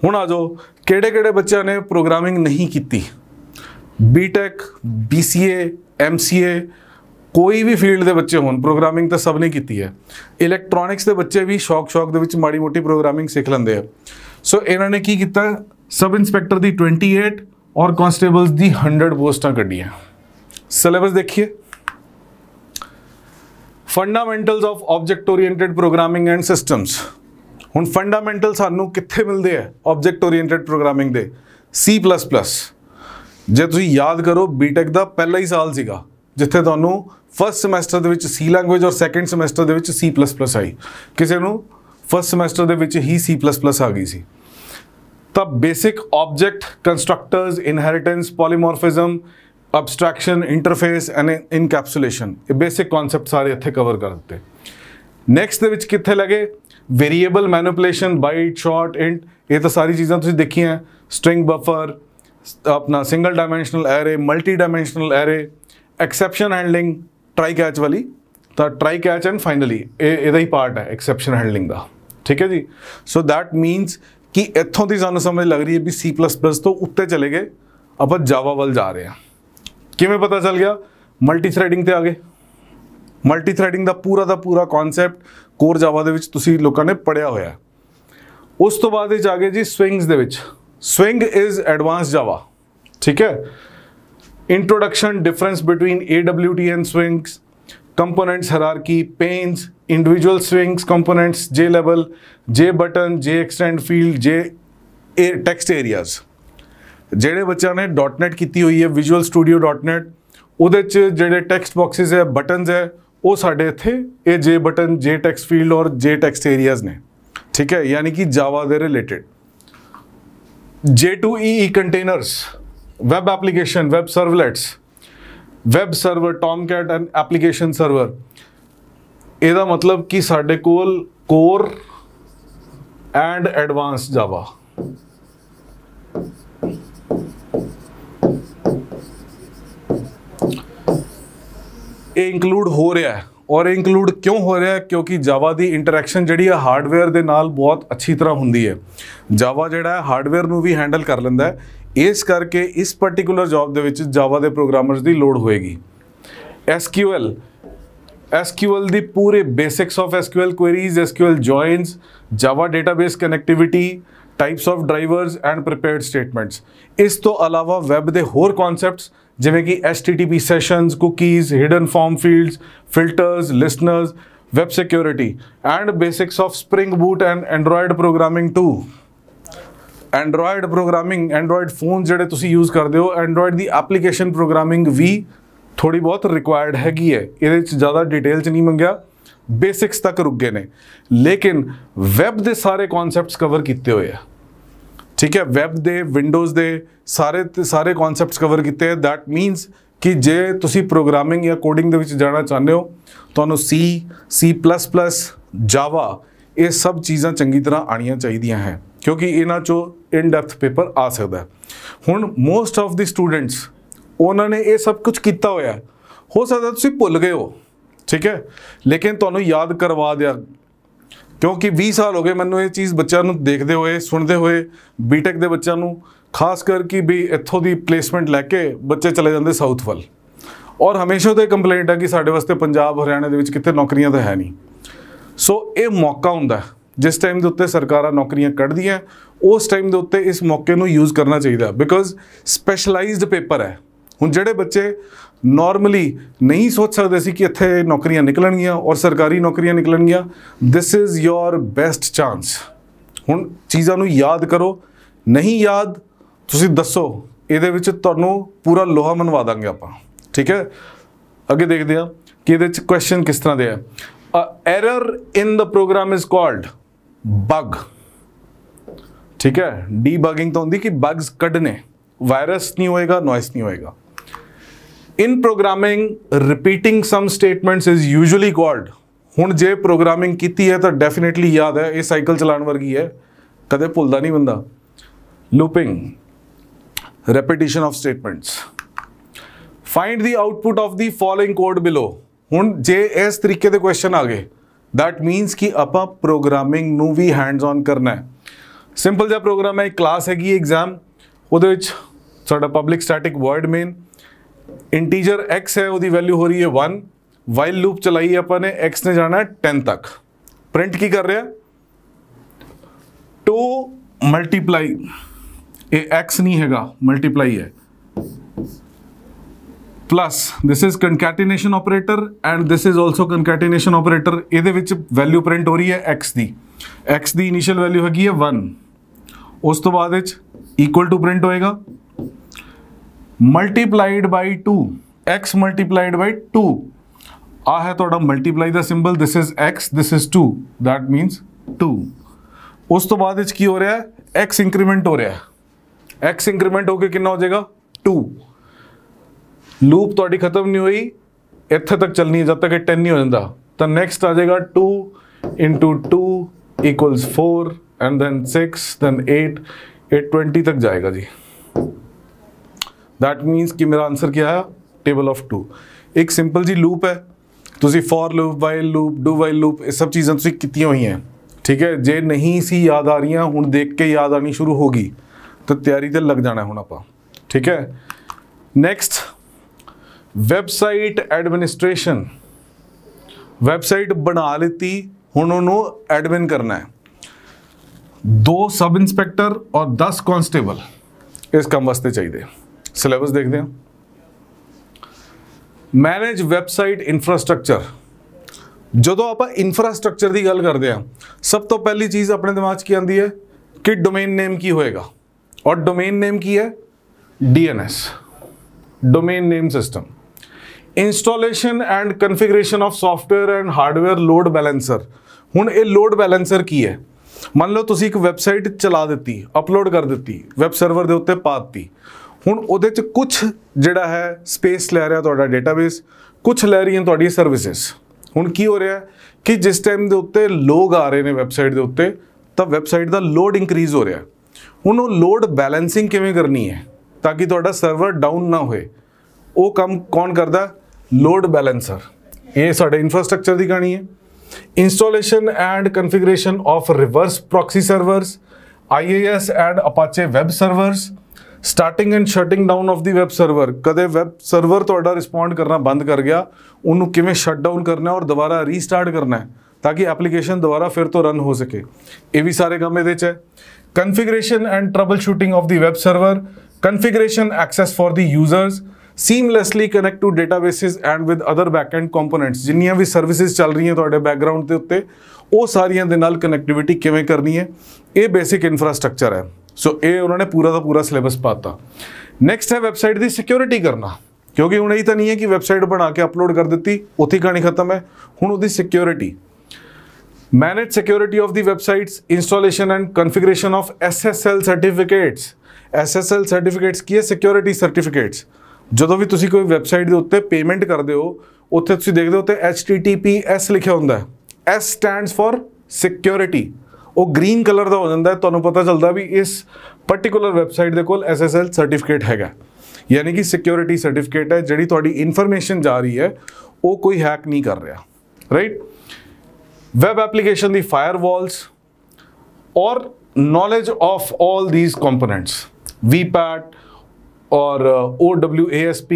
ਹੁਣ ਆ ਜਾਓ ਕਿਹੜੇ ਬੱਚਿਆਂ ਨੇ ਪ੍ਰੋਗਰਾਮਿੰਗ ਨਹੀਂ ਕੀਤੀ? BTech, BCA, MCA, कोई भी फील्ड के बच्चे होन, प्रोग्रामिंग तो सब ने की है। इलैक्ट्रॉनिक्स के बच्चे भी शौक दे माड़ी मोटी प्रोग्रामिंग सीख लेंगे। सो इन्होंने की किया, सब इंस्पैक्टर की 28 और कॉन्स्टेबल्स की 100 पोस्टां कढ़ियां। सिलेबस देखिए, fundamentals of object oriented programming and systems. हुण फंडामेंटल सानू कित्थे मिलते हैं ऑब्जेक्ट ओरिएंटेड प्रोग्रामिंग दे? C++। जे तुसीं याद करो BTech का पहला ही साल सीगा जिथे तुहानू फर्स्ट समैसटर दे विच C लैंग्वेज और सैकेंड समैसटर दे विच C++ आई, किसी नू फर्स्ट समैसटर दे विच ही C++ आ गई सी। तब basic object, constructors, inheritance, polymorphism, abstraction, interface and encapsulation, ये बेसिक कॉन्सेप्ट सारे इत्थे कवर कर दिते। नैक्सट दे विच कित्थे लगे? Variable manipulation, byte, short, int, ये तो सारी चीज़ां तुसीं देखी हैं। स्ट्रिंग बफर, अपना single dimensional array, multi dimensional array, exception handling, try catch वाली, तो ट्राई कैच एंड फाइनली ਇਹਦਾ ਹੀ पार्ट है एक्सैप्शन हैंडलिंग का। ठीक है जी। सो दैट मीनस कि इत्थों की सानू समझ लग रही है भी C++ तो उत्ते चले गए, आप जावा वाल जा रहे हैं। किवें पता चल गया? मल्टी थ्रैडिंग ते आ गए। मल्टी थ्रैडिंग का पूरा कॉन्सैप्ट कोर जावा दे विच तुसीं लोकां ने पढ़िया होया है। उस तो बाद आ गए जी स्विंग्स दे विच। Swing is advance Java. ठीक है। Introduction, difference between AWT and swings, components hierarchy, panes, individual swings, components, JLabel, JButton, JExtend field, J text areas। जेडे बच्चा ने .NET की हुई है, Visual Studio .NET, उहदे च जेडे टेक्स्ट बॉक्सेस है, बटन्स है, वो साढ़े इत्थे ये JButton, JText field और JText areas ने। ठीक है, यानी कि जावा दे related. J2EE containers, web application, web servlets, web server, Tomcat and application server। ਇਹਦਾ मतलब कि साढ़े कोल कोर एंड एडवांस जावा। ये इंक्लूड हो रहा है, और इंक्लूड क्यों हो रहा है? क्योंकि जावा की इंटरैक्शन जी हार्डवेयर के नाल बहुत अच्छी तरह होंगी है। जावा जोड़ा हार्डवेयर में भी हैंडल कर लेंदा है, इस करके इस पर्टिकुलर जॉब के जावा के प्रोग्रामर्स की लोड़ होएगी। SQL दी पूरे basics of SQL queries, SQL joins, Java database connectivity, types of drivers and prepared statements. इस तो अलावा वैब के होर कॉन्सैप्ट्स जिमें कि HTTP sessions, cookies, hidden form fields, filters, listeners, web security and basics of Spring Boot and Android programming too. Android programming, Android phone ਜਿਹੜੇ ਤੁਸੀਂ use करते हो, Android ਦੀ application programming भी थोड़ी बहुत required हैगी है, ਇਹਦੇ ਚ ज़्यादा डिटेल च नहीं मंगया, बेसिक्स तक रुक गए ने, लेकिन web ਦੇ ਸਾਰੇ concepts cover ਕੀਤੇ ਹੋਏ ਆ, ठीक है। web ਦੇ Windows ਦੇ ਸਾਰੇ concepts cover ਕੀਤੇ ਹੈ। that means कि जे तुसी प्रोग्रामिंग या कोडिंग दे विच जाना चाहते हो, तुहानू C++, जावा ये सब चीज़ां चंगी तरह आनियां चाहिदियां हैं, क्योंकि इन्हां चो इन डेप्थ पेपर आ सकता है। हुण मोस्ट ऑफ द स्टूडेंट्स उन्होंने ये सब कुछ किया होया, हो सकता तुसी भुल गए हो, ठीक है, लेकिन तुहानू याद करवा दिया, क्योंकि 20 साल हो गए मैनू ये चीज़ बच्चों नू देखते हुए सुनते हुए, बीटेक के बच्चों नू खास करके भी इत्थों की प्लेसमेंट लैके बच्चे चले जाते साउथ वाल, और हमेशा तो कंप्लेंट है कि साढ़े वास्ते पंजाब हरियाणा के कितने नौकरियां तो है नहीं। सो ये मौका हुंदा है जिस टाइम के उत्ते सरकारां नौकरियां कढ़दियां, उस टाइम के उत्ते इस मौके नूं यूज़ करना चाहिए, बिकॉज स्पैशलाइज्ड पेपर है। हुण जिहड़े बच्चे नॉर्मली नहीं सोच सकते सी कि इत्थे नौकरियां निकलणगियां और सरकारी नौकरियां निकलणगियां, this is your best chance. हुण चीज़ां नूं याद करो, नहीं याद तुसी दसो, इहदे विच तुहानू पूरा लोहा मनवा देंगे आपां, ठीक है। अगे देखते हैं कि इहदे विच क्वेश्चन किस तरह दे है। Error in the program is called bug, ठीक है। डीबगिंग तो होंदी कि बग्स कढ़ने, वायरस नहीं होएगा, नॉइस नहीं होएगा। In programming repeating some statements is usually called, हुण जे प्रोग्रामिंग कीती है तो डेफिनेटली याद है, ये साइकिल चलाण वर्गी है, कदे भुलदा नहीं बंदा। Looping, repetition of statements. Find the output of the following code below. हुण जे इस तरीके के क्वेश्चन आ गए, दैट मीनस कि आपां प्रोग्रामिंग नू भी हैंड्स ऑन करना है। सिंपल जिहा प्रोग्राम है, एक क्लास हैगी एग्जाम, उहदे विच साडा public static word main integer x है, उहदी वैल्यू हो रही है 1, वाइल लूप चलाई है आपां ने, x ने जाना है 10 तक, प्रिंट की कर रहा है टू मल्टीप्लाई, ये x नहीं हैगा, मल्टीप्लाई है, plus this is concatenation operator and this is also concatenation operator. ये वैल्यू प्रिंट हो रही है x दी इनिशियल वैल्यू हैगी है 1, उस तो बाद इक्वल टू प्रिंट होएगा multiplied by 2, x multiplied by 2, आ है थोड़ा multiply the symbol, this is x, this is 2, that means 2। उस तो बाद की हो रहा है, x इंक्रीमेंट हो रहा है, x इंक्रीमेंट होकर कितना हो जाएगा 2। लूप थोड़ी खत्म नहीं हुई, इत्थे तक चलनी है जब तक 10 नहीं हो जाता, तो नेक्स्ट आ जाएगा 2 into 2 equals 4 and then 6 then 8 20 तक जाएगा जी। दैट मीन्स कि मेरा आंसर क्या है, टेबल ऑफ 2। एक सिंपल जी लूप है, तुसी for loop, while loop, do while loop, ये सब चीज़ें तुसी कीतियां हुई हैं, ठीक है। जे नहीं सी याद आ रही, हुण देख के याद आनी शुरू होगी तो तैयारी ते लग जाना है हुण आपां, ठीक है। नेक्स्ट, वैबसाइट एडमिनिस्ट्रेशन, वैबसाइट बना लीती, हुण उन्होंने एडमिन करना है। 2 सब इंस्पैक्टर और 10 कांस्टेबल इस काम वास्ते चाहिए। सिलेबस देखते हैं। मैनेज वैबसाइट इंफ्रास्ट्रक्चर, जो आप इंफ्रास्ट्रक्चर की गल करते हैं, सब तो पहली चीज़ अपने दिमाग की आती है कि डोमेन नेम की होएगा, और डोमेन नेम की है DNS, domain name system. Installation and configuration of software and hardware load balancer, हुण ये लोड बैलेंसर की है, मान लो तुसी एक वैबसाइट चला दी, अपलोड कर दी, वैब सर्वर के उत्ते पा दी, हुण उहदे च कुछ जिहड़ा है स्पेस लै रहा तुहाडा डेटाबेस, कुछ लै रही तुहाडी सर्विसेज। हुण की हो रहा है कि जिस टाइम के उत्ते लोग आ रहे हैं वैबसाइट के उत्ते, तो वैबसाइट का लोड इंक्रीज हो रहा है। हुण वो लोड बैलेंसिंग किवें करनी है ताकि तुहाडा सर्वर डाउन ना होए, वो काम कौन करता, लोड बैलेंसर। ये साडे इंफ्रास्ट्रक्चर की कहानी है। Installation and configuration of reverse proxy servers, IIS and Apache web servers, starting and shutting down of the web server, कदे वेब सर्वर तुहाडा रिस्पॉन्ड करना बंद कर गया, उन्होंने किवें शट डाउन करना है और दोबारा रीस्टार्ट करना है ताकि एप्लीकेशन दोबारा फिर तो रन हो सके, ये भी सारे काम ये है। Configuration and troubleshooting of the web server, configuration access for the users, seamlessly connect to databases and with other backend components. ਜਿੰਨੀਆਂ ਵੀ ਸਰਵਿਸਿਜ਼ ਚੱਲ ਰਹੀਆਂ ਤੁਹਾਡੇ ਬੈਕਗ੍ਰਾਉਂਡ ਦੇ ਉੱਤੇ, ਉਹ ਸਾਰੀਆਂ ਦੇ ਨਾਲ ਕਨੈਕਟੀਵਿਟੀ ਕਿਵੇਂ ਕਰਨੀ ਹੈ, ਇਹ ਬੇਸਿਕ ਇਨਫਰਾਸਟ੍ਰਕਚਰ ਹੈ। ਸੋ ਇਹ ਉਹਨਾਂ ਨੇ ਪੂਰਾ ਦਾ ਪੂਰਾ ਸਿਲੇਬਸ ਪਾਤਾ। ਨੈਕਸਟ ਹੈ ਵੈਬਸਾਈਟ ਦੀ ਸਿਕਿਉਰਿਟੀ ਕਰਨਾ, ਕਿਉਂਕਿ ਹੁਣ ਇਹ ਤਾਂ ਨਹੀਂ ਹੈ ਕਿ ਵੈਬਸਾਈਟ ਬਣਾ ਕੇ ਅਪਲੋਡ ਕਰ ਦਿੱਤੀ, ਉੱਥੇ ਕਹਾਣੀ ਖਤਮ ਹੈ। ਹੁਣ ਉਹਦੀ security, manage security of the websites, installation and configuration of SSL certificates. SSL certificates ਕੀ ਹੈ? Security certificates. ਜਦੋਂ ਵੀ ਤੁਸੀਂ ਕੋਈ ਵੈਬਸਾਈਟ ਦੇ ਉੱਤੇ ਪੇਮੈਂਟ ਕਰਦੇ ਹੋ, ਉੱਥੇ ਤੁਸੀਂ ਦੇਖਦੇ ਹੋ ਉੱਤੇ HTTPS ਲਿਖਿਆ ਹੁੰਦਾ ਹੈ। S stands for security. ਉਹ ਗ੍ਰੀਨ ਕਲਰ ਦਾ ਹੋ ਜਾਂਦਾ ਹੈ, ਤੁਹਾਨੂੰ ਪਤਾ ਚੱਲਦਾ ਵੀ ਇਸ ਪਰਟੀਕੂਲਰ ਵੈਬਸਾਈਟ ਦੇ ਕੋਲ SSL ਸਰਟੀਫਿਕੇਟ ਹੈਗਾ, ਯਾਨੀ ਕਿ ਸਿਕਿਉਰਿਟੀ ਸਰਟੀਫਿਕੇਟ ਹੈ। ਜਿਹੜੀ ਤੁਹਾਡੀ ਇਨਫੋਰਮੇਸ਼ਨ ਜਾ ਰਹੀ ਹੈ ਉਹ ਕੋਈ ਹੈਕ ਨਹੀਂ ਕਰ ਰਿਹਾ, ਰਾਈਟ। ਵੈਬ ਐਪਲੀਕੇਸ਼ਨ ਦੀ ਫਾਇਰਵॉल्स और knowledge of all these components, VPAT और OWASP,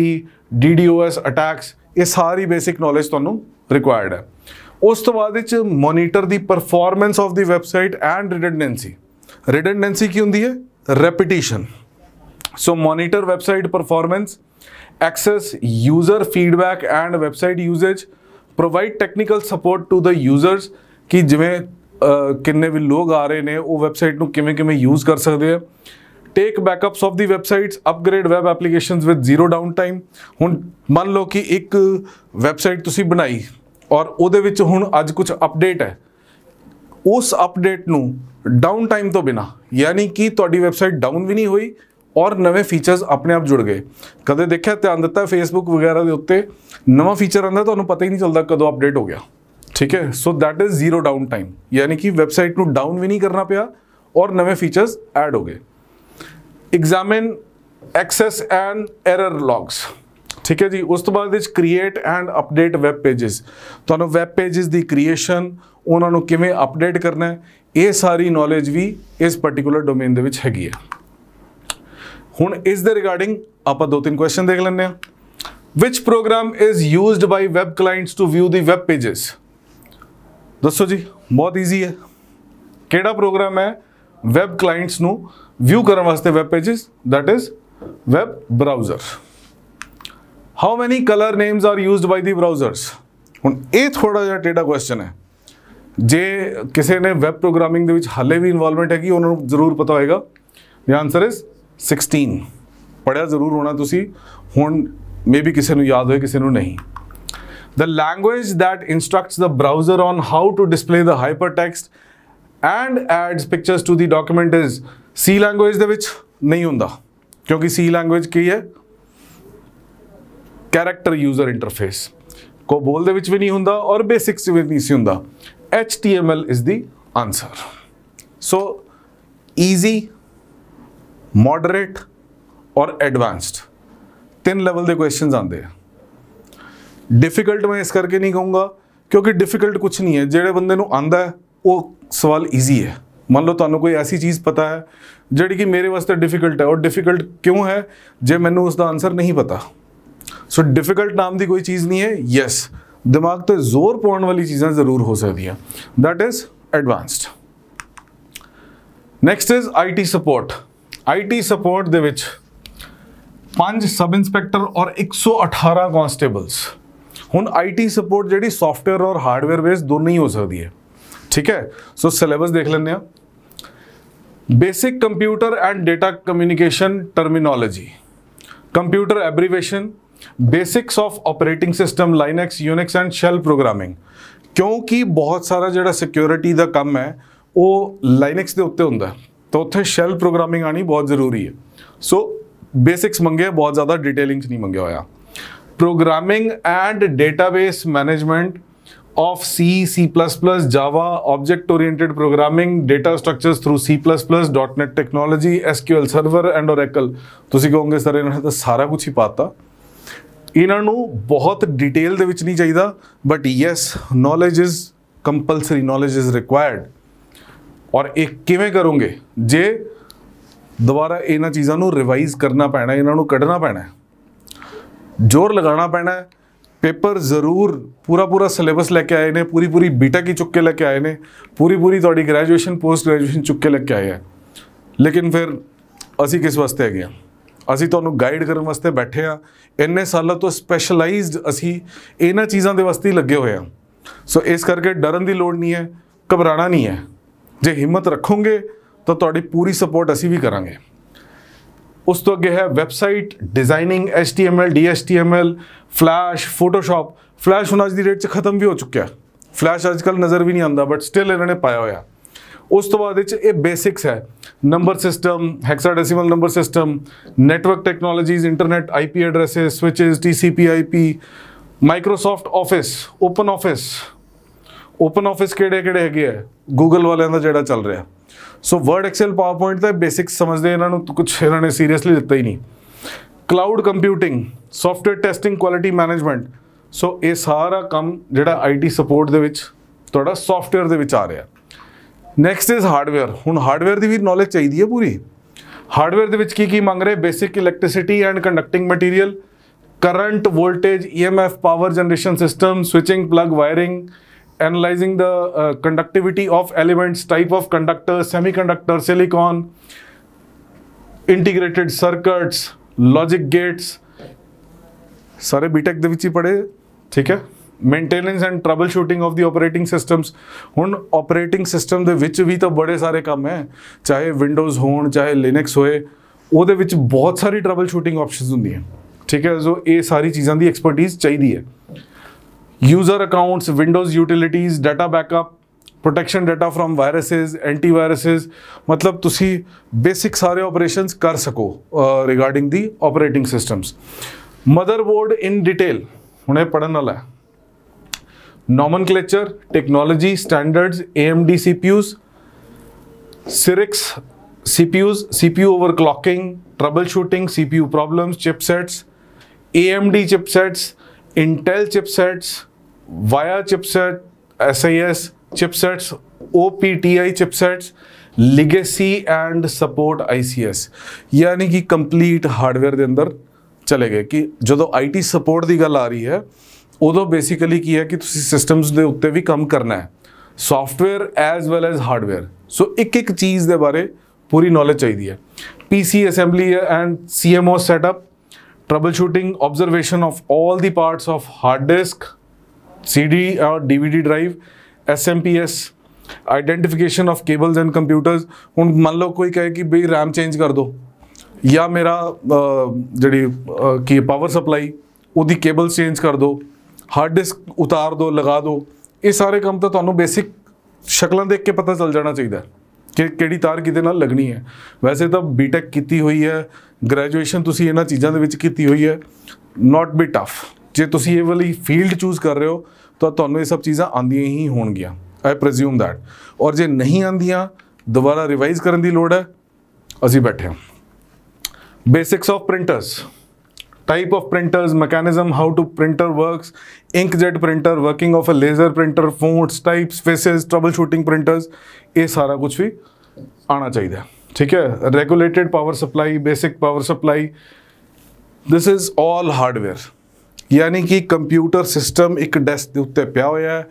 DDoS attacks, ये सारी बेसिक नॉलेज ਤੁਹਾਨੂੰ रिक्वायर्ड है। उस तो बाद ਵਿੱਚ monitor the performance of the website and redundancy. Redundancy ਕੀ ਹੁੰਦੀ ਹੈ? Repetition. So monitor website performance, access user feedback and website uses, provide technical support to the users कि जिमें किन्ने भी लोग आ रहे हैं वो वैबसाइट ਨੂੰ ਕਿਵੇਂ ਕਿਵੇਂ यूज़ कर सकते हैं। Take backups of the websites, upgrade web applications with zero downtime. हुण मान लो कि एक वैबसाइट तुसी बनाई और ਉਹਦੇ ਵਿੱਚ ਹੁਣ ਅੱਜ ਕੁਝ ਅਪਡੇਟ ਹੈ, ਉਸ ਅਪਡੇਟ ਨੂੰ ਡਾਊਨ ਟਾਈਮ ਤੋਂ ਬਿਨਾ, ਯਾਨੀ ਕਿ ਤੁਹਾਡੀ ਵੈਬਸਾਈਟ ਡਾਊਨ ਵੀ ਨਹੀਂ ਹੋਈ ਔਰ ਨਵੇਂ ਫੀਚਰਸ ਆਪਣੇ ਆਪ ਜੁੜ ਗਏ। ਕਦੇ ਦੇਖਿਆ, ਧਿਆਨ ਦਿੱਤਾ ਫੇਸਬੁੱਕ ਵਗੈਰਾ ਦੇ ਉੱਤੇ ਨਵਾਂ ਫੀਚਰ ਆਉਂਦਾ, ਤੁਹਾਨੂੰ ਪਤਾ ਹੀ ਨਹੀਂ ਚੱਲਦਾ ਕਦੋਂ ਅਪਡੇਟ ਹੋ ਗਿਆ, ठीक है। So that is zero down time, यानी कि वेबसाइट को डाउन भी नहीं करना पिया और नवे फीचर्स ऐड हो गए। Examine access and error logs, ठीक है जी। उस तो बाद create and update web pages, तो वैब पेजेस की क्रिएशन, उन्होंने किवें अपडेट करना है, ये सारी नॉलेज भी इस पर्टिकुलर डोमेन दे विच हैगी है। हुण इस दे रिगार्डिंग आपां दो तीन क्वेश्चन देख लैंदे हां। Which program is used by web clients to view the web pages? दसो जी, बहुत ईजी है। केड़ा प्रोग्राम है वैब क्लाइंट्स नू व्यू करने वास्ते web pages? That is web browser. How many colour names are used by the browsers? हुण ये थोड़ा जिहा टेढ़ा क्वेश्चन है। जे किसी ने वैब प्रोग्रामिंग दे विच हाले भी इन्वॉल्वमेंट हैगी, उन्होंने जरूर पता होएगा। The answer is 16। पढ़िया जरूर होना तुसी। हुण मे बी किसी नू याद होए, किसी नू नहीं। The language that instructs the browser on how to display the hypertext and adds pictures to the document is C language ਦੇ ਵਿੱਚ ਨਹੀਂ ਹੁੰਦਾ, ਕਿਉਂਕਿ C language ਕੀ ਹੈ? Character user interface। COBOL ਦੇ ਵਿੱਚ ਵੀ ਨਹੀਂ ਹੁੰਦਾ ਔਰ basics ਵਿੱਚ ਨਹੀਂ ਸੀ ਹੁੰਦਾ। HTML is the answer। So easy, moderate और advanced, तीन लेवल ਦੇ क्वेश्चंस आते हैं। डिफिकल्ट मैं इस करके नहीं कहूँगा क्योंकि डिफिकल्ट कुछ नहीं है, जेड़े बंदे नूं आंदा है वो सवाल ईजी है। मान लो तुहानूं कोई ऐसी चीज़ पता है जिहड़ी कि मेरे वास्ते डिफिकल्ट है, और डिफिकल्ट क्यों है जे मैनूं उसका आंसर नहीं पता। सो डिफिकल्ट नाम की कोई चीज़ नहीं है। यस, दिमाग ते जोर पाउण वाली चीज़ां जरूर हो सकदियां, that is advanced. Next is IT support. IT support they which 5 sub inspector और 118 कॉन्स्टेबल्स। हुण IT सपोर्ट जिहड़ी सॉफ्टवेयर और हार्डवेयर बेस्ड दोनों ही हो सकती है, ठीक है। सो सिलेबस देख लेने। Basic computer and data communication terminology, computer abbreviation, basics of operating system, Linux, Unix and shell programming. क्योंकि बहुत सारा जिहड़ा सिक्योरिटी का काम है वो लाइनक्स के उत्ते हुंदा, तो उत्थे शेल प्रोग्रामिंग आनी बहुत जरूरी है। सो बेसिक्स मंगे, बहुत ज़्यादा डिटेलिंग नहीं मंगया होया। Programming and database management of C, C++, Java, object oriented programming, data structures through C++, .NET technology, SQL server and Oracle. तुसीं कहोगे सर इन्होंने तो सारा कुछ ही पाता। इन्हों बहुत डिटेल दे विच नहीं चाहिए, but yes, knowledge is compulsory, knowledge is required. और एक किवें करोगे जे दोबारा इन्हां चीज़ों को रिवाइज करना पैना, इन्हों कढ़ना पैना है, जोर लगाना पैना है। पेपर जरूर पूरा पूरा सिलेबस लेके आए ने, पूरी पूरी बीटेक ही चुक के लेके आए ने, पूरी पूरी थोड़ी ग्रैजुएशन पोस्ट ग्रैजुएशन चुक के लेके आए हैं। लेकिन फिर असी किस वास्ते है, ਅਸੀਂ ਤੁਹਾਨੂੰ ਗਾਈਡ ਕਰਨ ਵਾਸਤੇ ਬੈਠੇ ਆ। ਇੰਨੇ ਸਾਲਾਂ ਤੋਂ ਸਪੈਸ਼ਲਾਈਜ਼ਡ ਅਸੀਂ ਇਹਨਾਂ ਚੀਜ਼ਾਂ ਦੇ ਵਾਸਤੇ ਹੀ ਲੱਗੇ ਹੋਏ ਆ। ਸੋ ਇਸ ਕਰਕੇ ਡਰਨ ਦੀ ਲੋੜ ਨਹੀਂ ਹੈ, ਘਬਰਾਣਾ ਨਹੀਂ ਹੈ। ਜੇ ਹਿੰਮਤ ਰੱਖੋਗੇ ਤਾਂ ਤੁਹਾਡੀ ਪੂਰੀ ਸਪੋਰਟ ਅਸੀਂ ਵੀ ਕਰਾਂਗੇ। ਉਸ ਤੋਂ ਅੱਗੇ ਹੈ website designing, HTML, DHTML, flash, Photoshop. Flash ਹੁਣ ਅੱਜ ਦੀ ਡੇਟ 'ਚ ਖਤਮ ਵੀ ਹੋ ਚੁੱਕਿਆ। ਫਲੈਸ਼ ਅੱਜ ਕੱਲ੍ਹ ਨਜ਼ਰ ਵੀ ਨਹੀਂ ਆਉਂਦਾ, ਬਟ ਸਟਿਲ ਇਹਨਾਂ ਨੇ ਪਾਇਆ ਹੋਇਆ। ਉਸ ਤੋਂ ਬਾਅਦ ਇਹ ਬੇਸਿਕਸ ਹੈ, number system, hexadecimal number system, network technologies, internet, IP addresses, switches, TCP IP, Microsoft Office, Open Office ਕਿਹੜੇ ਹੈਗੇ ਆ, ਗੂਗਲ ਵਾਲਿਆਂ ਦਾ ਜਿਹੜਾ ਚੱਲ ਰਿਹਾ। ਸੋ ਵਰਡ, ਐਕਸਲ, ਪਾਵਰਪੁਆਇੰਟ ਦਾ ਬੇਸਿਕਸ ਸਮਝਦੇ ਇਹਨਾਂ ਨੂੰ, ਕੁਛ ਇਹਨਾਂ ਨੇ ਸੀਰੀਅਸਲੀ ਲਿੱਤਾ ਹੀ ਨਹੀਂ। Cloud computing, software testing, quality management. So ਇਹ ਸਾਰਾ ਕੰਮ ਜਿਹੜਾ IT ਸਪੋਰਟ ਦੇ ਵਿੱਚ ਤੁਹਾਡਾ ਸੌਫਟਵੇਅਰ ਦੇ ਵਿੱਚ ਆ ਰਿਹਾ। Next is hardware. ਹੁਣ ਹਾਰਡਵੇਅਰ ਦੀ ਵੀ ਨੌਲੇਜ ਚਾਹੀਦੀ ਹੈ ਪੂਰੀ। ਹਾਰਡਵੇਅਰ ਦੇ ਵਿੱਚ ਕੀ ਮੰਗ ਰਹੇ? Basic electricity and conducting material, current, voltage, EMF, power generation system, switching, plug, wiring, analyzing the conductivity of elements, type of conductor, semiconductor, silicon, integrated circuits, logic gates, सारे BTech ਦੇ ਵਿੱਚ ਹੀ ਪੜ੍ਹੇ, ਠੀਕ ਹੈ। Maintenance and trouble shooting of the operating systems. ਹੁਣ operating system ਦੇ ਵਿੱਚ ਵੀ ਤਾਂ ਬੜੇ ਸਾਰੇ ਕੰਮ ਹੈ, ਚਾਹੇ ਵਿੰਡੋਜ਼ ਹੋਣ, ਚਾਹੇ ਲਿਨਕਸ ਹੋਏ, ਉਹਦੇ ਵਿੱਚ ਬਹੁਤ ਸਾਰੀ ਟਰਬਲ ਸ਼ੂਟਿੰਗ ਆਪਸ਼ਨਸ ਹੁੰਦੀਆਂ, ਠੀਕ ਹੈ। ਸੋ ਇਹ ਸਾਰੀ ਚੀਜ਼ਾਂ ਦੀ ਐਕਸਪਰਟੀਜ਼ ਚਾਹੀਦੀ ਹੈ। User accounts, Windows utilities, data backup, protection data from viruses, anti viruses, मतलब तुसी बेसिक सारे ऑपरेशंस कर सको regarding the operating systems. Motherboard in detail हुणे पढ़न वाला है। Nomenclature, technology, standards, AMD CPUs, Cyrix CPUs, CPU overclocking, troubleshooting, CPU problems, chipsets, AMD chipsets, Intel chipsets, VIA chipset, SAS chipsets, OPTI chipsets, legacy and support ICS। यानी कि complete hardware ਦੇ ਅੰਦਰ ਚਲੇ ਗਏ ਕਿ ਜਦੋਂ IT ਸਪੋਰਟ ਦੀ ਗੱਲ ਆ ਰਹੀ ਹੈ ਉਦੋਂ ਬੇਸਿਕਲੀ ਕੀ ਹੈ ਕਿ ਤੁਸੀਂ ਸਿਸਟਮਸ ਦੇ ਉੱਤੇ ਵੀ ਕੰਮ ਕਰਨਾ ਹੈ, software as well as hardware. So ਇੱਕ ਚੀਜ਼ ਦੇ ਬਾਰੇ ਪੂਰੀ ਨੌਲੇਜ ਚਾਹੀਦੀ ਹੈ। PC assembly and CMOS setup, troubleshooting, observation of all the parts of hard disk, CD or DVD drive, SMPS, identification of cables and computers। ਹੁਣ ਮੰਨ ਲਓ ਕੋਈ ਕਹੇ ਕਿ ਬਈ RAM ਚੇਂਜ ਕਰ ਦਿਓ ਜਾਂ ਮੇਰਾ ਜਿਹੜੀ ਕੀ ਪਾਵਰ ਸਪਲਾਈ ਉਹਦੀ ਕੇਬਲ ਚੇਂਜ ਕਰ ਦਿਓ, ਹਾਰਡ ਡਿਸਕ ਉਤਾਰ ਦਿਓ, ਲਗਾ ਦਿਓ। ਇਹ ਸਾਰੇ ਕੰਮ ਤਾਂ ਤੁਹਾਨੂੰ ਬੇਸਿਕ ਸ਼ਕਲਾਂ ਦੇਖ ਕੇ ਪਤਾ ਚੱਲ ਜਾਣਾ ਚਾਹੀਦਾ ਕਿ ਕਿਹੜੀ ਤਾਰ ਕਿਹਦੇ ਨਾਲ ਲੱਗਣੀ ਹੈ। ਵੈਸੇ ਤਾਂ BTech ਕੀਤੀ ਹੋਈ ਹੈ, ਗ੍ਰੈਜੂਏਸ਼ਨ ਤੁਸੀਂ ਇਹਨਾਂ ਚੀਜ਼ਾਂ ਦੇ ਵਿੱਚ ਕੀਤੀ ਹੋਈ ਹੈ, ਨਾਟ ਬੀ ਟਫ। ਜੇ ਤੁਸੀਂ ਇਹ ਵਾਲੀ ਫੀਲਡ ਚੂਜ਼ ਕਰ ਰਹੇ ਹੋ ਤਾਂ ਤੁਹਾਨੂੰ ਇਹ ਸਭ ਚੀਜ਼ਾਂ ਆਉਂਦੀਆਂ ਹੀ ਹੋਣਗੀਆਂ, ਆਈ ਪ੍ਰੈਜ਼ਿਊਮ ਦੈਟ। ਔਰ ਜੇ ਨਹੀਂ ਆਉਂਦੀਆਂ ਦੁਬਾਰਾ ਰਿਵਾਈਜ਼ ਕਰਨ ਦੀ ਲੋੜ ਹੈ, ਅਸੀਂ ਬੈਠੇ ਹਾਂ। Basics of printers, type of printers, mechanism, how to printer works, inkjet printer, working of a laser printer, fonts, types, faces, troubleshooting printers, ये सारा कुछ भी आना चाहिए, ठीक है। regulated power supply, basic power supply, this is all hardware। यानी कि कंप्यूटर सिस्टम एक डेस्क के उत्ते पिया होया है,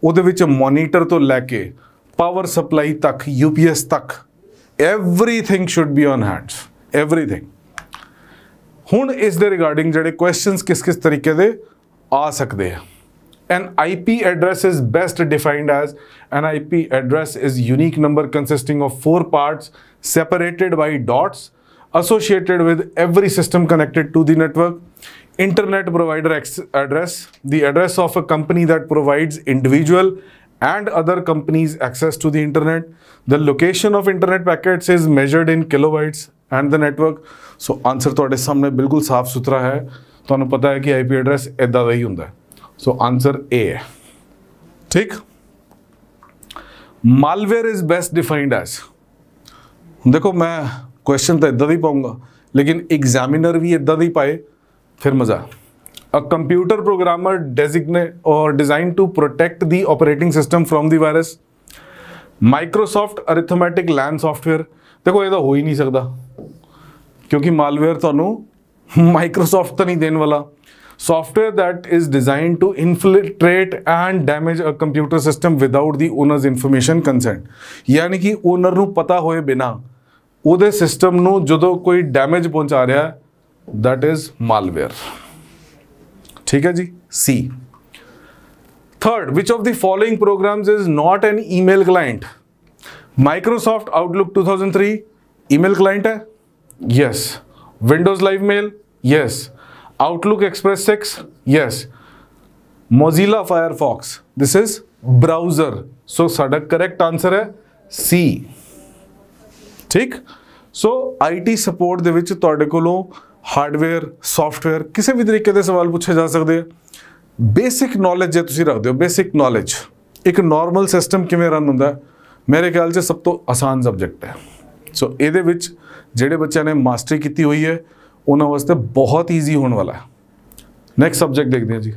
उहदे विच मॉनीटर तो लैके पावर सप्लाई तक, UPS तक, everything should be on hands, everything। ਹੁਣ ਇਸ ਦੇ ਰਿਗਾਰਡਿੰਗ ਜਿਹੜੇ ਕੁਐਸਚਨਸ ਕਿਸ ਤਰੀਕੇ ਦੇ ਆ ਸਕਦੇ ਆ। An IP address is best defined as an IP address is unique number consisting of 4 parts separated by dots associated with every system connected to the network. Internet provider address, the address of a company that provides individual and other companies access to the internet. The location of internet packets is measured in kilobytes and the network। So answer ਤੁਹਾਡੇ ਸਾਹਮਣੇ ਬਿਲਕੁਲ ਸਾਫ ਸੁਥਰਾ ਹੈ, ਤੁਹਾਨੂੰ ਪਤਾ ਹੈ ਕਿ IP ਐਡਰੈਸ ਇਦਾਂ ਦਾ ਹੀ ਹੁੰਦਾ ਹੈ। ਸੋ ਆਨਸਰ A ਹੈ, ਠੀਕ। Malware is best defined as, ਦੇਖੋ ਮੈਂ ਕੁਐਸਚਨ ਤਾਂ ਇਦਾਂ ਦਾ ਹੀ ਪਾਉਂਗਾ ਲੇਕਿਨ ਐਗਜ਼ਾਮੀਨਰ ਵੀ ਇਦਾਂ ਦਾ ਹੀ ਪਾਏ ਫਿਰ ਮਜ਼ਾ। A computer programmer designate or designed to protect the operating system from the virus। Microsoft arithmetic LAN software, देखो ये तो हो ही नहीं सकता क्योंकि मालवेयर ਤੁਹਾਨੂੰ माइक्रोसॉफ्ट तो नहीं देने वाला। Software that is designed to infiltrate and damage a computer system without the owner's information consent, यानी कि ओनर ਨੂੰ ਪਤਾ ਹੋਏ ਬਿਨਾ ਉਹਦੇ ਸਿਸਟਮ ਨੂੰ ਜਦੋਂ ਕੋਈ ਡੈਮੇਜ ਪਹੁੰਚਾ ਰਿਹਾ दैट इज मालवेयर। ठीक है जी। C. Third, which of the following programs is not an email client? Microsoft Outlook 2003 email client है? Yes. Windows Live Mail? Yes. Outlook Express 6? Yes. Mozilla Firefox, this is browser. So साडा correct answer है सी। ठीक। सो IT support ਦੇ ਵਿੱਚ ਤੁਹਾਡੇ ਕੋਲੋਂ hardware software ਕਿਸੇ ਵੀ ਤਰੀਕੇ ਦੇ ਸਵਾਲ ਪੁੱਛੇ ਜਾ ਸਕਦੇ ਆ। ਬੇਸਿਕ ਨੌਲੇਜ ਜੇ ਤੁਸੀਂ ਰੱਖਦੇ ਹੋ, ਬੇਸਿਕ ਨੌਲੇਜ ਇੱਕ ਨਾਰਮਲ ਸਿਸਟਮ ਕਿਵੇਂ ਰਨ ਹੁੰਦਾ, ਮੇਰੇ ਖਿਆਲ 'ਚ ਸਭ ਤੋਂ ਆਸਾਨ ਸਬਜੈਕਟ ਹੈ। ਸੋ ਇਹਦੇ ਵਿੱਚ ਜਿਹੜੇ ਬੱਚਿਆਂ ਨੇ ਮਾਸਟਰੀ ਕੀਤੀ ਹੋਈ ਹੈ ਉਹਨਾਂ ਵਾਸਤੇ ਬਹੁਤ ਈਜ਼ੀ ਹੋਣ ਵਾਲਾ ਹੈ। ਨੈਕਸਟ ਸਬਜੈਕਟ ਦੇਖਦੇ ਹਾਂ ਜੀ,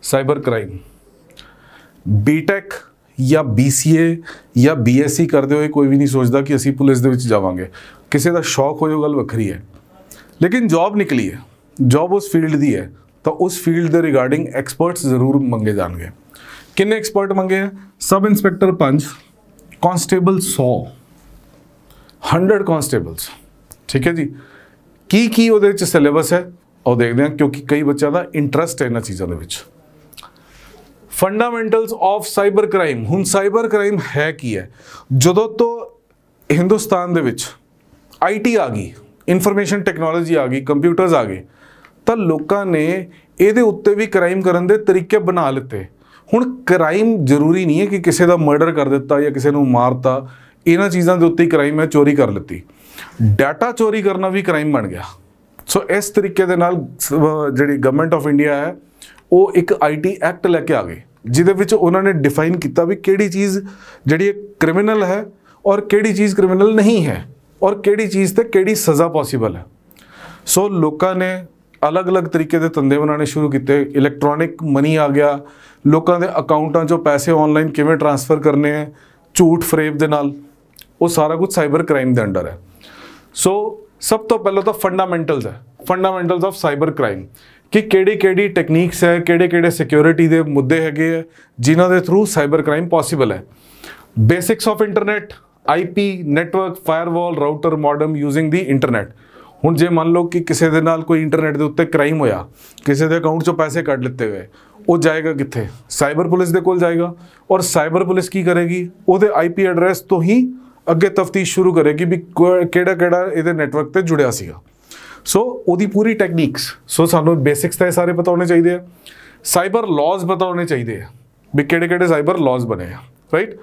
ਸਾਈਬਰ ਕ੍ਰਾਈਮ। ਬੀਟੈਕ ਜਾਂ BCA ਜਾਂ BSc ਕਰਦੇ ਹੋਏ ਕੋਈ ਵੀ ਨਹੀਂ ਸੋਚਦਾ ਕਿ ਅਸੀਂ ਪੁਲਿਸ ਦੇ ਵਿੱਚ ਜਾਵਾਂਗੇ। ਕਿਸੇ ਦਾ ਸ਼ੌਕ ਹੋ ਜੋ ਗੱਲ ਵੱਖਰੀ ਹੈ, ਲੇਕਿਨ ਜੌਬ ਨਿਕਲੀ ਹੈ, ਜੌਬ ਉਸ ਫੀਲਡ ਦੀ ਹੈ ਤਾਂ ਉਸ ਫੀਲਡ ਦੇ ਰਿਗਾਰਡਿੰਗ ਐਕਸਪਰਟਸ ਜ਼ਰੂਰ ਮੰਗੇ ਜਾਣਗੇ। ਕਿੰਨੇ ਐਕਸਪਰਟ ਮੰਗੇ ਆ? Sub inspector 5, constable 100 ਕਾਂਸਟੇਬਲਸ। ਠੀਕ ਹੈ ਜੀ। ਕੀ ਉਹਦੇ ਵਿੱਚ ਸਿਲੇਬਸ ਹੈ ਉਹ ਦੇਖਦੇ ਹਾਂ, ਕਿਉਂਕਿ ਕਈ ਬੱਚਿਆਂ ਦਾ ਇੰਟਰਸਟ ਹੈ ਇਹਨਾਂ ਚੀਜ਼ਾਂ ਦੇ ਵਿੱਚ। Fundamentals of cyber crime. ਹੁਣ ਸਾਈਬਰ ਕ੍ਰਾਈਮ ਹੈ ਕੀ ਹੈ? ਜਦੋਂ ਤੋਂ ਹਿੰਦੁਸਤਾਨ ਦੇ ਵਿੱਚ IT ਆ ਗਈ, ਇਨਫੋਰਮੇਸ਼ਨ ਟੈਕਨੋਲੋਜੀ ਆ ਗਈ, ਕੰਪਿਊਟਰਸ ਆ ਗਏ, ਤਾਂ ਲੋਕਾਂ ਨੇ ਇਹਦੇ ਉੱਤੇ ਵੀ ਕ੍ਰਾਈਮ ਕਰਨ ਦੇ ਤਰੀਕੇ ਬਣਾ ਲਿੱਤੇ। ਹੁਣ ਕ੍ਰਾਈਮ ਜ਼ਰੂਰੀ ਨਹੀਂ ਹੈ ਕਿ ਕਿਸੇ ਦਾ ਮਰਡਰ ਕਰ ਦਿੱਤਾ ਜਾਂ ਕਿਸੇ ਨੂੰ ਮਾਰਤਾ, ਇਹਨਾਂ ਚੀਜ਼ਾਂ ਦੇ ਉੱਤੇ ਹੀ ਕ੍ਰਾਈਮ ਹੈ। ਚੋਰੀ ਕਰ ਲਿੱਤੀ, ਡਾਟਾ ਚੋਰੀ ਕਰਨਾ ਵੀ ਕ੍ਰਾਈਮ ਬਣ ਗਿਆ। ਸੋ ਇਸ ਤਰੀਕੇ ਦੇ ਨਾਲ ਜਿਹੜੀ ਗਵਰਨਮੈਂਟ ਆਫ ਇੰਡੀਆ ਹੈ ਉਹ ਇੱਕ IT ਐਕਟ ਲੈ ਕੇ ਆ ਗਏ, ਜਿਹਦੇ ਵਿੱਚ ਉਹਨਾਂ ਨੇ ਡਿਫਾਈਨ ਕੀਤਾ ਵੀ ਕਿਹੜੀ ਚੀਜ਼ ਜਿਹੜੀ ਕ੍ਰਿਮੀਨਲ ਹੈ ਔਰ ਕਿਹੜੀ ਚੀਜ਼ ਕ੍ਰਿਮੀਨਲ ਨਹੀਂ ਹੈ, ਔਰ ਕਿਹੜੀ ਚੀਜ਼ ਤੇ ਕਿਹੜੀ ਸਜ਼ਾ ਪੋਸੀਬਲ ਹੈ। ਸੋ ਲੋਕਾਂ ਨੇ ਅਲੱਗ-ਅਲੱਗ ਤਰੀਕੇ ਦੇ ਧੰਦੇ ਬਣਾਉਣੇ ਸ਼ੁਰੂ ਕੀਤੇ। ਇਲੈਕਟ੍ਰੋਨਿਕ ਮਨੀ ਆ ਗਿਆ, ਲੋਕਾਂ ਦੇ ਅਕਾਊਂਟਾਂ 'ਚੋਂ ਪੈਸੇ ਆਨਲਾਈਨ ਕਿਵੇਂ ਟ੍ਰਾਂਸਫਰ ਕਰਨੇ ਹੈ ਝੂਠ ਫਰੇਬ ਦੇ ਨਾਲ, ਉਹ ਸਾਰਾ ਕੁਝ ਸਾਈਬਰ ਕ੍ਰਾਈਮ ਦੇ ਅੰਡਰ ਹੈ। ਸੋ ਸਭ ਤੋਂ ਪਹਿਲਾਂ ਤਾਂ ਫੰਡਾਮੈਂਟਲਸ ਹੈ, ਫੰਡਾਮੈਂਟਲਸ ਆਫ ਸਾਈਬਰ ਕ੍ਰਾਈਮ, ਕਿ ਕਿਹੜੀ ਟੈਕਨੀਕਸ ਹੈ, ਕਿਹੜੇ ਸਿਕਿਉਰਿਟੀ ਦੇ ਮੁੱਦੇ ਹੈਗੇ ਹੈ ਜਿਨ੍ਹਾਂ ਦੇ ਥਰੂ ਸਾਈਬਰ ਕ੍ਰਾਈਮ ਪੋਸੀਬਲ ਹੈ। Basics of internet, IP network, firewall, router, modem using the internet. ਹੁਣ ਜੇ ਮੰਨ ਲਓ ਕਿ ਕਿਸੇ ਦੇ ਨਾਲ ਕੋਈ ਇੰਟਰਨੈਟ ਦੇ ਉੱਤੇ ਕ੍ਰਾਈਮ ਹੋਇਆ, ਕਿਸੇ ਦੇ ਅਕਾਊਂਟ 'ਚੋਂ ਪੈਸੇ ਕੱਢ ਲਿੱਤੇ ਗਏ, ਉਹ ਜਾਏਗਾ ਕਿੱਥੇ? ਸਾਈਬਰ ਪੁਲਿਸ ਦੇ ਕੋਲ ਜਾਏਗਾ, ਔਰ ਸਾਈਬਰ ਪੁਲਿਸ ਕੀ ਕਰੇਗੀ? ਉਹਦੇ IP ਐਡਰੈਸ ਤੋਂ ਹੀ ਅੱਗੇ ਤਫਤੀਸ਼ ਸ਼ੁਰੂ ਕਰੇਗੀ ਵੀ ਕਿਹੜਾ ਇਹਦੇ ਨੈਟਵਰਕ ਤੇ ਜੁੜਿਆ ਸੀਗਾ। ਸੋ ਉਹਦੀ ਪੂਰੀ ਟੈਕਨੀਕਸ। ਸੋ ਸਾਨੂੰ ਬੇਸਿਕਸ ਤਾਂ ਇਹ ਸਾਰੇ ਪਤਾ ਹੋਣੇ ਚਾਹੀਦੇ ਆ। ਸਾਈਬਰ ਲਾਜ਼ ਪਤਾ ਹੋਣੇ ਚਾਹੀਦੇ ਆ ਵੀ ਕਿਹੜੇ ਸਾਈਬਰ ਲਾਜ਼ ਬਣੇ ਆ, right.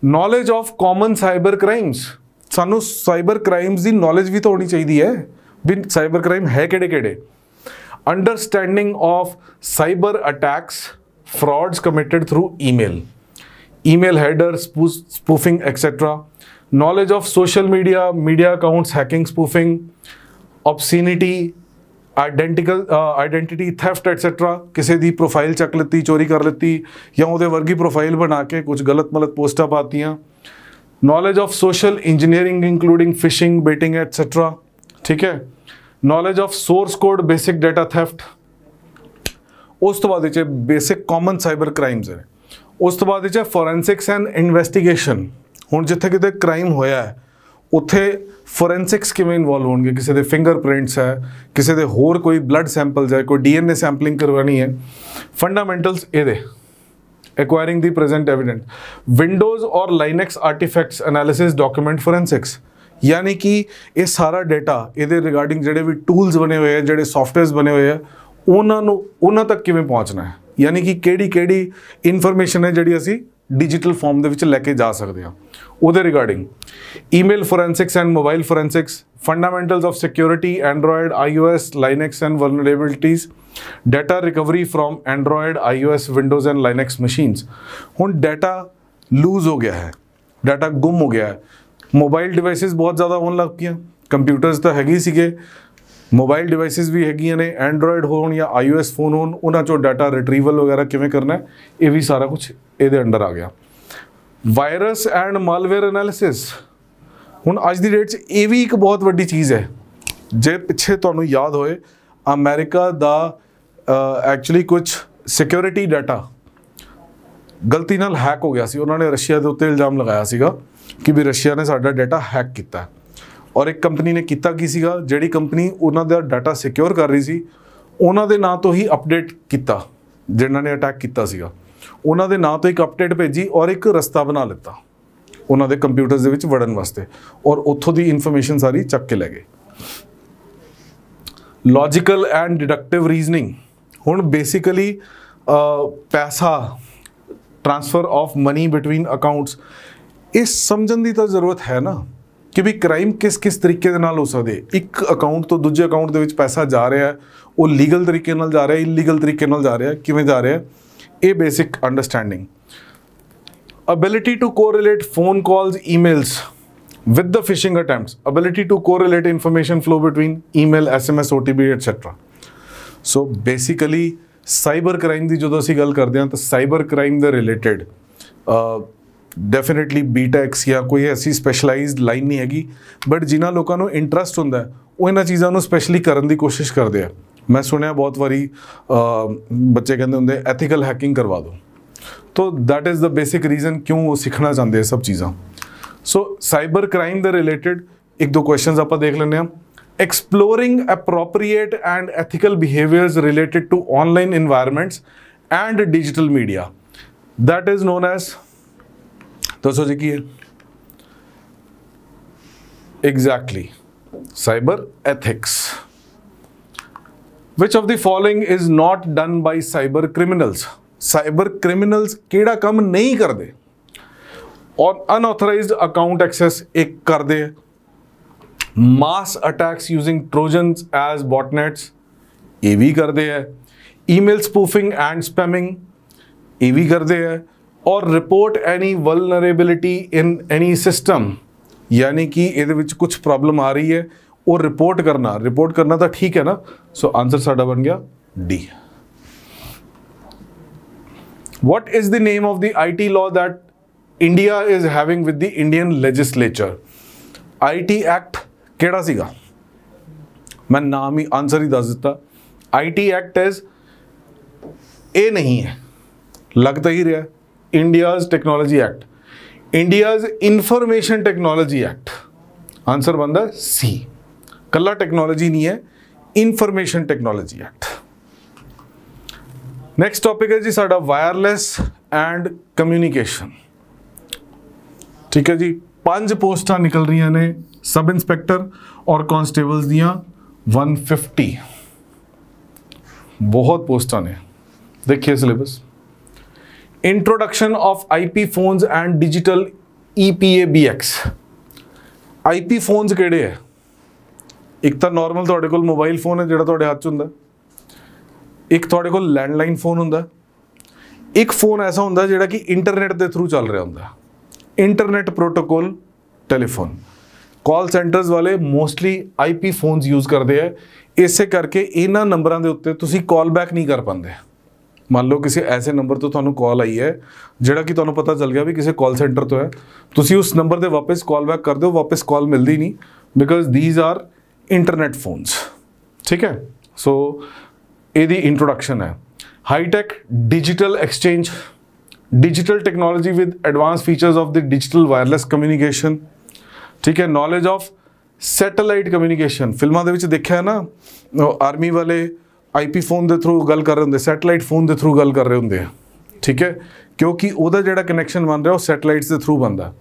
Knowledge of common cyber crimes, ਸਾਨੂੰ ਸਾਈਬਰ ਕ੍ਰਾਈਮਸ ਦੀ ਨੌਲੇਜ ਵੀ ਤਾਂ ਹੋਣੀ ਚਾਹੀਦੀ ਹੈ ਵੀ ਸਾਈਬਰ ਕ੍ਰਾਈਮ ਹੈ ਕਿਹੜੇ। Understanding of cyber attacks, frauds committed through email headers, spoofing, etc. Knowledge of social media accounts, hacking, spoofing, obscenity, identity theft, etc. ਕਿਸੇ ਦੀ profile ਚੱਕ ਲਿੱਤੀ, ਚੋਰੀ ਕਰ ਲਿੱਤੀ, ਜਾਂ ਉਹਦੇ ਵਰਗੀ ਪ੍ਰੋਫਾਈਲ ਬਣਾ ਕੇ ਕੁਝ ਗਲਤ ਪੋਸਟਾਂ ਪਾਤੀਆਂ। Knowledge of social engineering including phishing, baiting, etc. ठीक है। Knowledge of source code, basic data theft। ਉਸ ਤੋਂ ਬਾਅਦ ਬੇਸਿਕ ਕਾਮਨ ਸਾਈਬਰ ਕ੍ਰਾਈਮਸ ਹੈ। ਉਸ ਤੋਂ ਬਾਅਦ ਫੋਰੈਂਸਿਕਸ ਐਂਡ ਇਨਵੈਸਟੀਗੇਸ਼ਨ। ਹੁਣ ਜਿੱਥੇ ਕਿਤੇ ਕ੍ਰਾਈਮ ਹੋਇਆ ਹੈ ਉੱਥੇ ਫੋਰੈਂਸਿਕਸ ਕਿਵੇਂ ਇਨਵੋਲਵ ਹੋਣਗੇ? ਕਿਸੇ ਦੇ ਫਿੰਗਰਪ੍ਰਿੰਟਸ ਹੈ, ਕਿਸੇ ਦੇ ਹੋਰ ਕੋਈ ਬਲੱਡ ਸੈਂਪਲਸ ਹੈ, ਕੋਈ DNA ਸੈਂਪਲਿੰਗ ਕਰਵਾਉਣੀ ਹੈ। ਫੰਡਾਮੈਂਟਲਸ ਇਹਦੇ acquiring the present evidence, Windows और Linux artifacts analysis, document forensics। यानी कि ये सारा डेटा ਇਹਦੇ ਰਿਗਾਰਡਿੰਗ ਜਿਹੜੇ ਵੀ ਟੂਲਸ ਬਣੇ ਹੋਏ ਆ, ਜਿਹੜੇ ਸੌਫਟਵੇਅਰਸ ਬਣੇ ਹੋਏ ਆ, ਉਹਨਾਂ ਤੱਕ ਕਿਵੇਂ ਪਹੁੰਚਣਾ ਹੈ, ਯਾਨੀ ਕਿ ਕਿਹੜੀ ਇਨਫੋਰਮੇਸ਼ਨ ਹੈ ਜਿਹੜੀ ਅਸੀਂ ਡਿਜੀਟਲ ਫਾਰਮ ਦੇ ਵਿੱਚ ਲੈ ਕੇ ਜਾ ਸਕਦੇ ਹਾਂ, ਉਹਦੇ regarding. Email forensics and mobile forensics, fundamentals of security, Android, iOS, Linux and vulnerabilities, data recovery from Android, iOS, Windows and Linux machines। ਹੁਣ ਡਾਟਾ ਲੂਜ਼ ਹੋ ਗਿਆ ਹੈ, ਡਾਟਾ ਗੁੰਮ ਹੋ ਗਿਆ ਹੈ। ਮੋਬਾਈਲ ਡਿਵਾਈਸਿਸ ਬਹੁਤ ਜ਼ਿਆਦਾ ਹੋਣ ਲੱਗ ਪਈਆਂ, ਕੰਪਿਊਟਰਸ ਤਾਂ ਹੈਗੇ ਹੀ ਸੀਗੇ, ਮੋਬਾਈਲ ਡਿਵਾਈਸਿਸ ਵੀ ਹੈਗੀਆਂ ਨੇ, ਐਂਡਰੋਇਡ ਹੋਣ ਜਾਂ iOS ਫੋਨ ਹੋਣ, ਉਹਨਾਂ 'ਚੋਂ ਡਾਟਾ ਰਿਟਰੀਵਲ ਵਗੈਰਾ ਕਿਵੇਂ ਕਰਨਾ, ਇਹ ਵੀ ਸਾਰਾ ਕੁਝ ਇਹਦੇ ਅੰਡਰ ਆ ਗਿਆ। ਵਾਇਰਸ ਐਂਡ ਮਾਲਵੇਅਰ ਐਨਾਲਿਸਿਸ, ਹੁਣ ਅੱਜ ਦੀ ਡੇਟ 'ਚ ਇਹ ਵੀ ਇੱਕ ਬਹੁਤ ਵੱਡੀ ਚੀਜ਼ ਹੈ। ਜੇ ਪਿੱਛੇ ਤੁਹਾਨੂੰ ਯਾਦ ਹੋਏ, ਅਮਰੀਕਾ ਦਾ ਐਕਚੁਅਲੀ ਕੁਝ ਸਿਕਿਉਰਿਟੀ ਡਾਟਾ ਗਲਤੀ ਨਾਲ ਹੈਕ ਹੋ ਗਿਆ ਸੀ। ਉਹਨਾਂ ਨੇ ਰਸ਼ੀਆ ਦੇ ਉੱਤੇ ਇਲਜ਼ਾਮ ਲਗਾਇਆ ਸੀਗਾ ਕਿ ਵੀ ਰਸ਼ੀਆ ਨੇ ਸਾਡਾ ਡਾਟਾ ਹੈਕ ਕੀਤਾ, और एक कंपनी ने किया की सीगा, जिहड़ी कंपनी उन्हां दा डाटा सिक्योर कर रही सी उन्हां दे नां तो ही अपडेट किया, जिन्हां ने अटैक किया सीगा उन्हां दे नां तो एक अपडेट भेजी और एक रस्ता बना लिता उन्हां दे कंप्यूटर्स दे विच वड़न वास्ते, और उत्थों दी इन्फॉर्मेशन सारी चक के लै गए। लॉजिकल एंड डिडक्टिव रीजनिंग, हुण बेसिकली पैसा transfer of money between accounts, इस समझण दी तो जरूरत है ना कि भी क्राइम किस किस तरीके दे नाल हो सकदे। एक अकाउंट तो दूजे अकाउंट दे विच पैसा जा रहा है, वो लीगल तरीके नाल जा रहा है, इलीगल तरीके नाल जा रहा है, किवें जा रहा है, ये basic understanding. Ability to correlate phone calls, emails with the phishing attempts. Ability to correlate information flow between email, SMS, OTP, etc. So basically, cyber crime की जो असीं गल करते हैं तो साइबर क्राइम दे रिलेटेड डेफिनेटली BTech या कोई ऐसी स्पैशलाइज्ड लाइन नहीं हैगी, बट जिन्हां लोगों को इंटरस्ट होंदा है वो इन्हां चीज़ों को स्पैशली करने की कोशिश करते हैं। मैं सुनिया बहुत बारी बच्चे कहते होंगे एथिकल हैकिंग करवा दो, तो that is the basic reason क्यों वो सीखना चाहते हैं सब चीज़ां। सो साइबर क्राइम दे रिलेटेड एक दो क्वेश्चंस आप देख लेने। Exploring appropriate and ethical behaviours related to online environments and digital media, that is known as, दसो जी की है exactly, cyber ethics. Which of the following is not done by cyber criminals, cyber criminals केड़ा काम नहीं करते, और unauthorised account access एक करते, mass attacks using trojans as botnets ये भी करते हैं, ईमेल स्पूफिंग एंड स्पैमिंग ये भी करते हैं, और report any vulnerability in any system, यानी कि ये विच कुछ प्रॉब्लम आ रही है और रिपोर्ट करना तो ठीक है ना। सो आंसर साडा बन गया D. What is the name of the IT law that India is having with the Indian legislature? IT Act केड़ा सीगा, मैं नाम ही आंसर ही दस दिता। IT Act is ए नहीं है, लगता ही रहा, India's Technology Act, India's Information Technology Act, answer बनता है सी। कल्ला टेक्नोलॉजी नहीं है, information technology act. Next topic है जी साडा वायरलेस एंड कम्युनिकेशन। ठीक है जी, 5 पोस्टां निकल रही ने सब इंस्पैक्टर और कॉन्स्टेबल्स दियां 150, बहुत पोस्टां ने। देखिए syllabus, introduction of IP phones and digital EPABX। IP phones किहड़े है? एक तो नॉर्मल तुहाडे कोल मोबाइल फोन है जिहड़ा तुहाडे हाथ च हुंदा, एक तुहाडे कोल लैंडलाइन फोन हुंदा, एक फोन ऐसा हुंदा जिहड़ा कि इंटरनेट के थ्रू चल रहा हुंदा, internet protocol telephone. Call centres वाले मोस्टली IP फोन्स यूज़ करते हैं, इसे करके इन्हां नंबरां दे उत्ते तुसीं कॉल बैक नहीं कर पाते। मान लो किसी ऐसे नंबर तो तुहानूं कॉल आई है जिहड़ा कि तुहानूं पता चल गया भी किसी कॉल सेंटर तो है, तुसीं उस नंबर ते वापस कॉल बैक कर दो, वापस कॉल मिलती नहीं, because these are internet phones. ठीक है, सो ये इंट्रोडक्शन है। Hitech digital exchange, digital technology with advance features of the digital wireless communication. ठीक है, नॉलेज ऑफ सैटेलाइट कम्युनिकेशन। फिल्मां दे विच देखिया है ना, आर्मी वाले IP फोन के थ्रू गल कर रहे होंगे, सैटेलाइट फोन के थ्रू गल कर रहे होंगे। ठीक है, क्योंकि वह जो कनैक्शन बन रहा है सैटेलाइट्स के थ्रू बनता।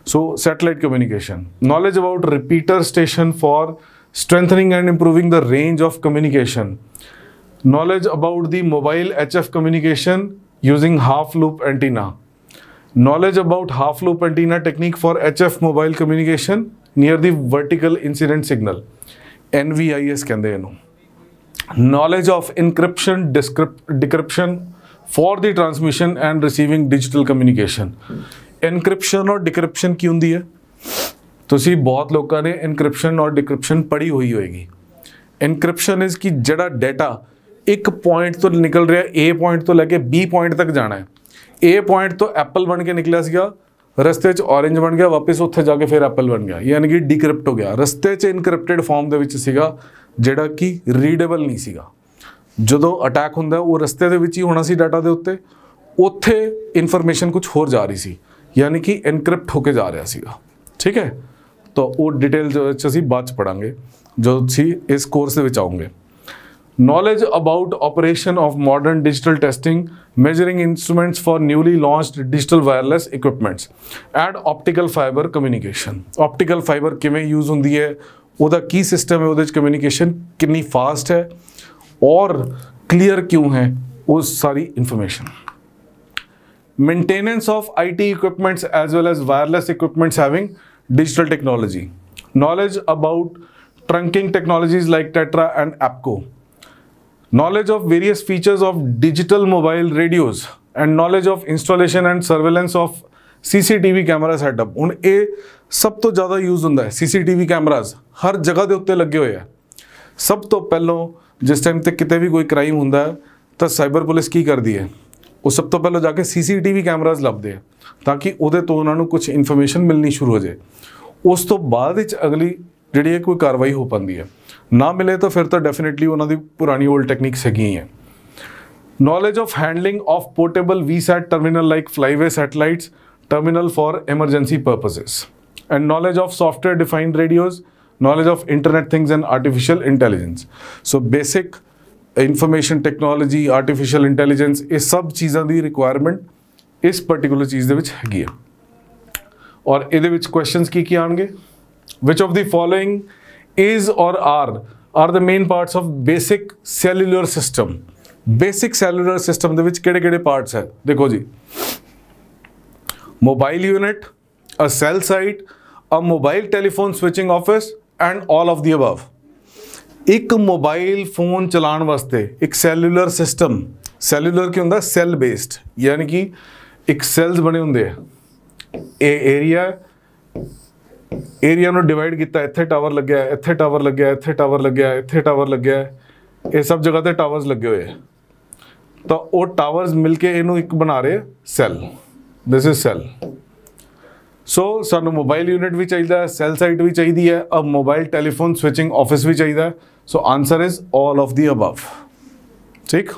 So satellite communication. Knowledge about repeater station for strengthening and improving the range of communication. Knowledge about the mobile HF communication using half loop antenna. Knowledge about half loop antenna technique for HF mobile communication near the vertical incident signal, NVIS कहते हैं। Knowledge of encryption, decryption for the transmission and receiving digital communication. Encryption और decryption की होंदी है? तुसी बहुत लोगों ने इनक्रिप्शन और डिक्रिप्शन पढ़ी हुई होगी। इनक्रिप्शन इज कि जड़ा डेटा एक पॉइंट तो निकल रहा है, A पॉइंट तो लैके B पॉइंट तक जाना है। A पॉइंट तो एप्पल बन के निकलिया सीगा, रस्ते च ऑरेंज बन गया, वापस उत्थे जाके फिर एप्पल बन गया, यानी कि डिक्रिप्ट हो गया। रस्ते च इनक्रिप्टेड फॉर्म दे विच सीगा जिहड़ा कि रीडेबल नहीं सीगा। जदों अटैक हुंदा वो रस्ते दे विच ही होना सी डाटा दे उत्ते, उत्थे इन्फॉर्मेशन कुछ होर जा रही सी, यानी कि इनक्रिप्ट होके जा रहा सीगा। ठीक है, तो वो डिटेल जो ਅਸੀਂ ਬਾਅਦ ਚ ਪੜਾਂਗੇ जो ਤੁਸੀਂ ਇਸ ਕੋਰਸ ਦੇ ਵਿੱਚ ਆਉਂਗੇ। Knowledge about operation of modern digital testing, measuring instruments for newly launched digital wireless equipments and optical fiber communication. Optical fiber किमें यूज़ होंदी है, उदा की सिस्टम है, उधे communication कितनी फास्ट है और क्लियर क्यों है, वो सारी information. Maintenance of IT equipments as well as wireless equipments having digital technology. Knowledge about trunking technologies like Tetra and APCO. Knowledge of various features of digital mobile radios and knowledge of installation and surveillance of CCTV camera setup। ਹੁਣ ਇਹ ਸਭ ਤੋਂ ਜ਼ਿਆਦਾ use ਹੁੰਦਾ ਹੈ CCTV cameras ਹਰ ਜਗ੍ਹਾ ਦੇ ਉੱਤੇ ਲੱਗੇ ਹੋਏ ਆ। ਸਭ ਤੋਂ ਪਹਿਲਾਂ ਜਿਸ ਟਾਈਮ ਤੇ ਕਿਤੇ ਵੀ ਕੋਈ ਕ੍ਰਾਈਮ ਹੁੰਦਾ ਹੈ ਤਾਂ ਸਾਈਬਰ ਪੁਲਿਸ ਕੀ ਕਰਦੀ ਹੈ, ਉਹ ਸਭ ਤੋਂ ਪਹਿਲਾਂ ਜਾ ਕੇ CCTV ਕੈਮਰਾਜ਼ ਲੱਭਦੇ ਆ ਤਾਂ ਕਿ ਉਹਦੇ ਤੋਂ ਉਹਨਾਂ ਨੂੰ ਕੁਝ ਇਨਫੋਰਮੇਸ਼ਨ ਮਿਲਣੀ ਸ਼ੁਰੂ ਹੋ ਜਾਏ। ਉਸ ਤੋਂ ਬਾਅਦ ਵਿੱਚ ਅਗਲੀ ਜਿਹੜੀ ਹੈ ਕੋਈ ਕਾਰਵਾਈ ਹੋ ਪਾਉਂਦੀ ਹੈ। ना मिले तो फिर तो डेफिनेटली उन्होंने पुरानी ओल्ड टेक्निक्स हैगी हैं। Knowledge of handling of portable VSAT terminal like flyway satellites terminal for emergency purposes and knowledge of software defined radios, knowledge of internet things and artificial intelligence. So basic information technology, artificial intelligence, ये सब चीज़ों की requirement इस particular चीज़ दे विच हैगी है। और इहदे विच क्वेश्चंस की आउणगे, which of the following is or are the main parts of basic cellular system। basic cellular system ਦੇ ਵਿੱਚ ਕਿਹੜੇ-ਕਿਹੜੇ parts ਹੈ, ਦੇਖੋ ਜੀ, mobile unit, a cell site, a mobile telephone switching office and all of the above। ਇੱਕ mobile phone ਚਲਾਉਣ ਵਾਸਤੇ ਇੱਕ cellular system, cellular ਕੀ ਹੁੰਦਾ, ਸੈਲ ਬੇਸਡ, ਯਾਨੀ ਕਿ ਇੱਕ ਸੈਲਸ ਬਣੇ ਹੁੰਦੇ ਆ। ਇਹ ਏਰੀਆ ਨੂੰ ਡਿਵਾਈਡ ਕੀਤਾ, ਇੱਥੇ ਟਾਵਰ ਲੱਗਿਆ, ਇੱਥੇ ਟਾਵਰ ਲੱਗਿਆ, ਇੱਥੇ ਟਾਵਰ ਲੱਗਿਆ, ਇੱਥੇ ਟਾਵਰ ਲੱਗਿਆ, ਇਹ ਸਭ ਜਗ੍ਹਾ ਤੇ ਟਾਵਰਸ ਲੱਗੇ ਹੋਏ ਆ। ਤਾਂ ਉਹ ਟਾਵਰਸ ਮਿਲ ਕੇ ਇਹਨੂੰ ਇੱਕ ਬਣਾ ਰਹੇ cell. This is cell. So ਸਾਨੂੰ ਮੋਬਾਈਲ ਯੂਨਿਟ ਵੀ ਚਾਹੀਦਾ ਹੈ, ਸੈੱਲ ਸਾਈਟ ਵੀ ਚਾਹੀਦੀ ਹੈ, a mobile telephone switching office ਵੀ ਚਾਹੀਦਾ ਹੈ। So answer is all of the above. ਠੀਕ।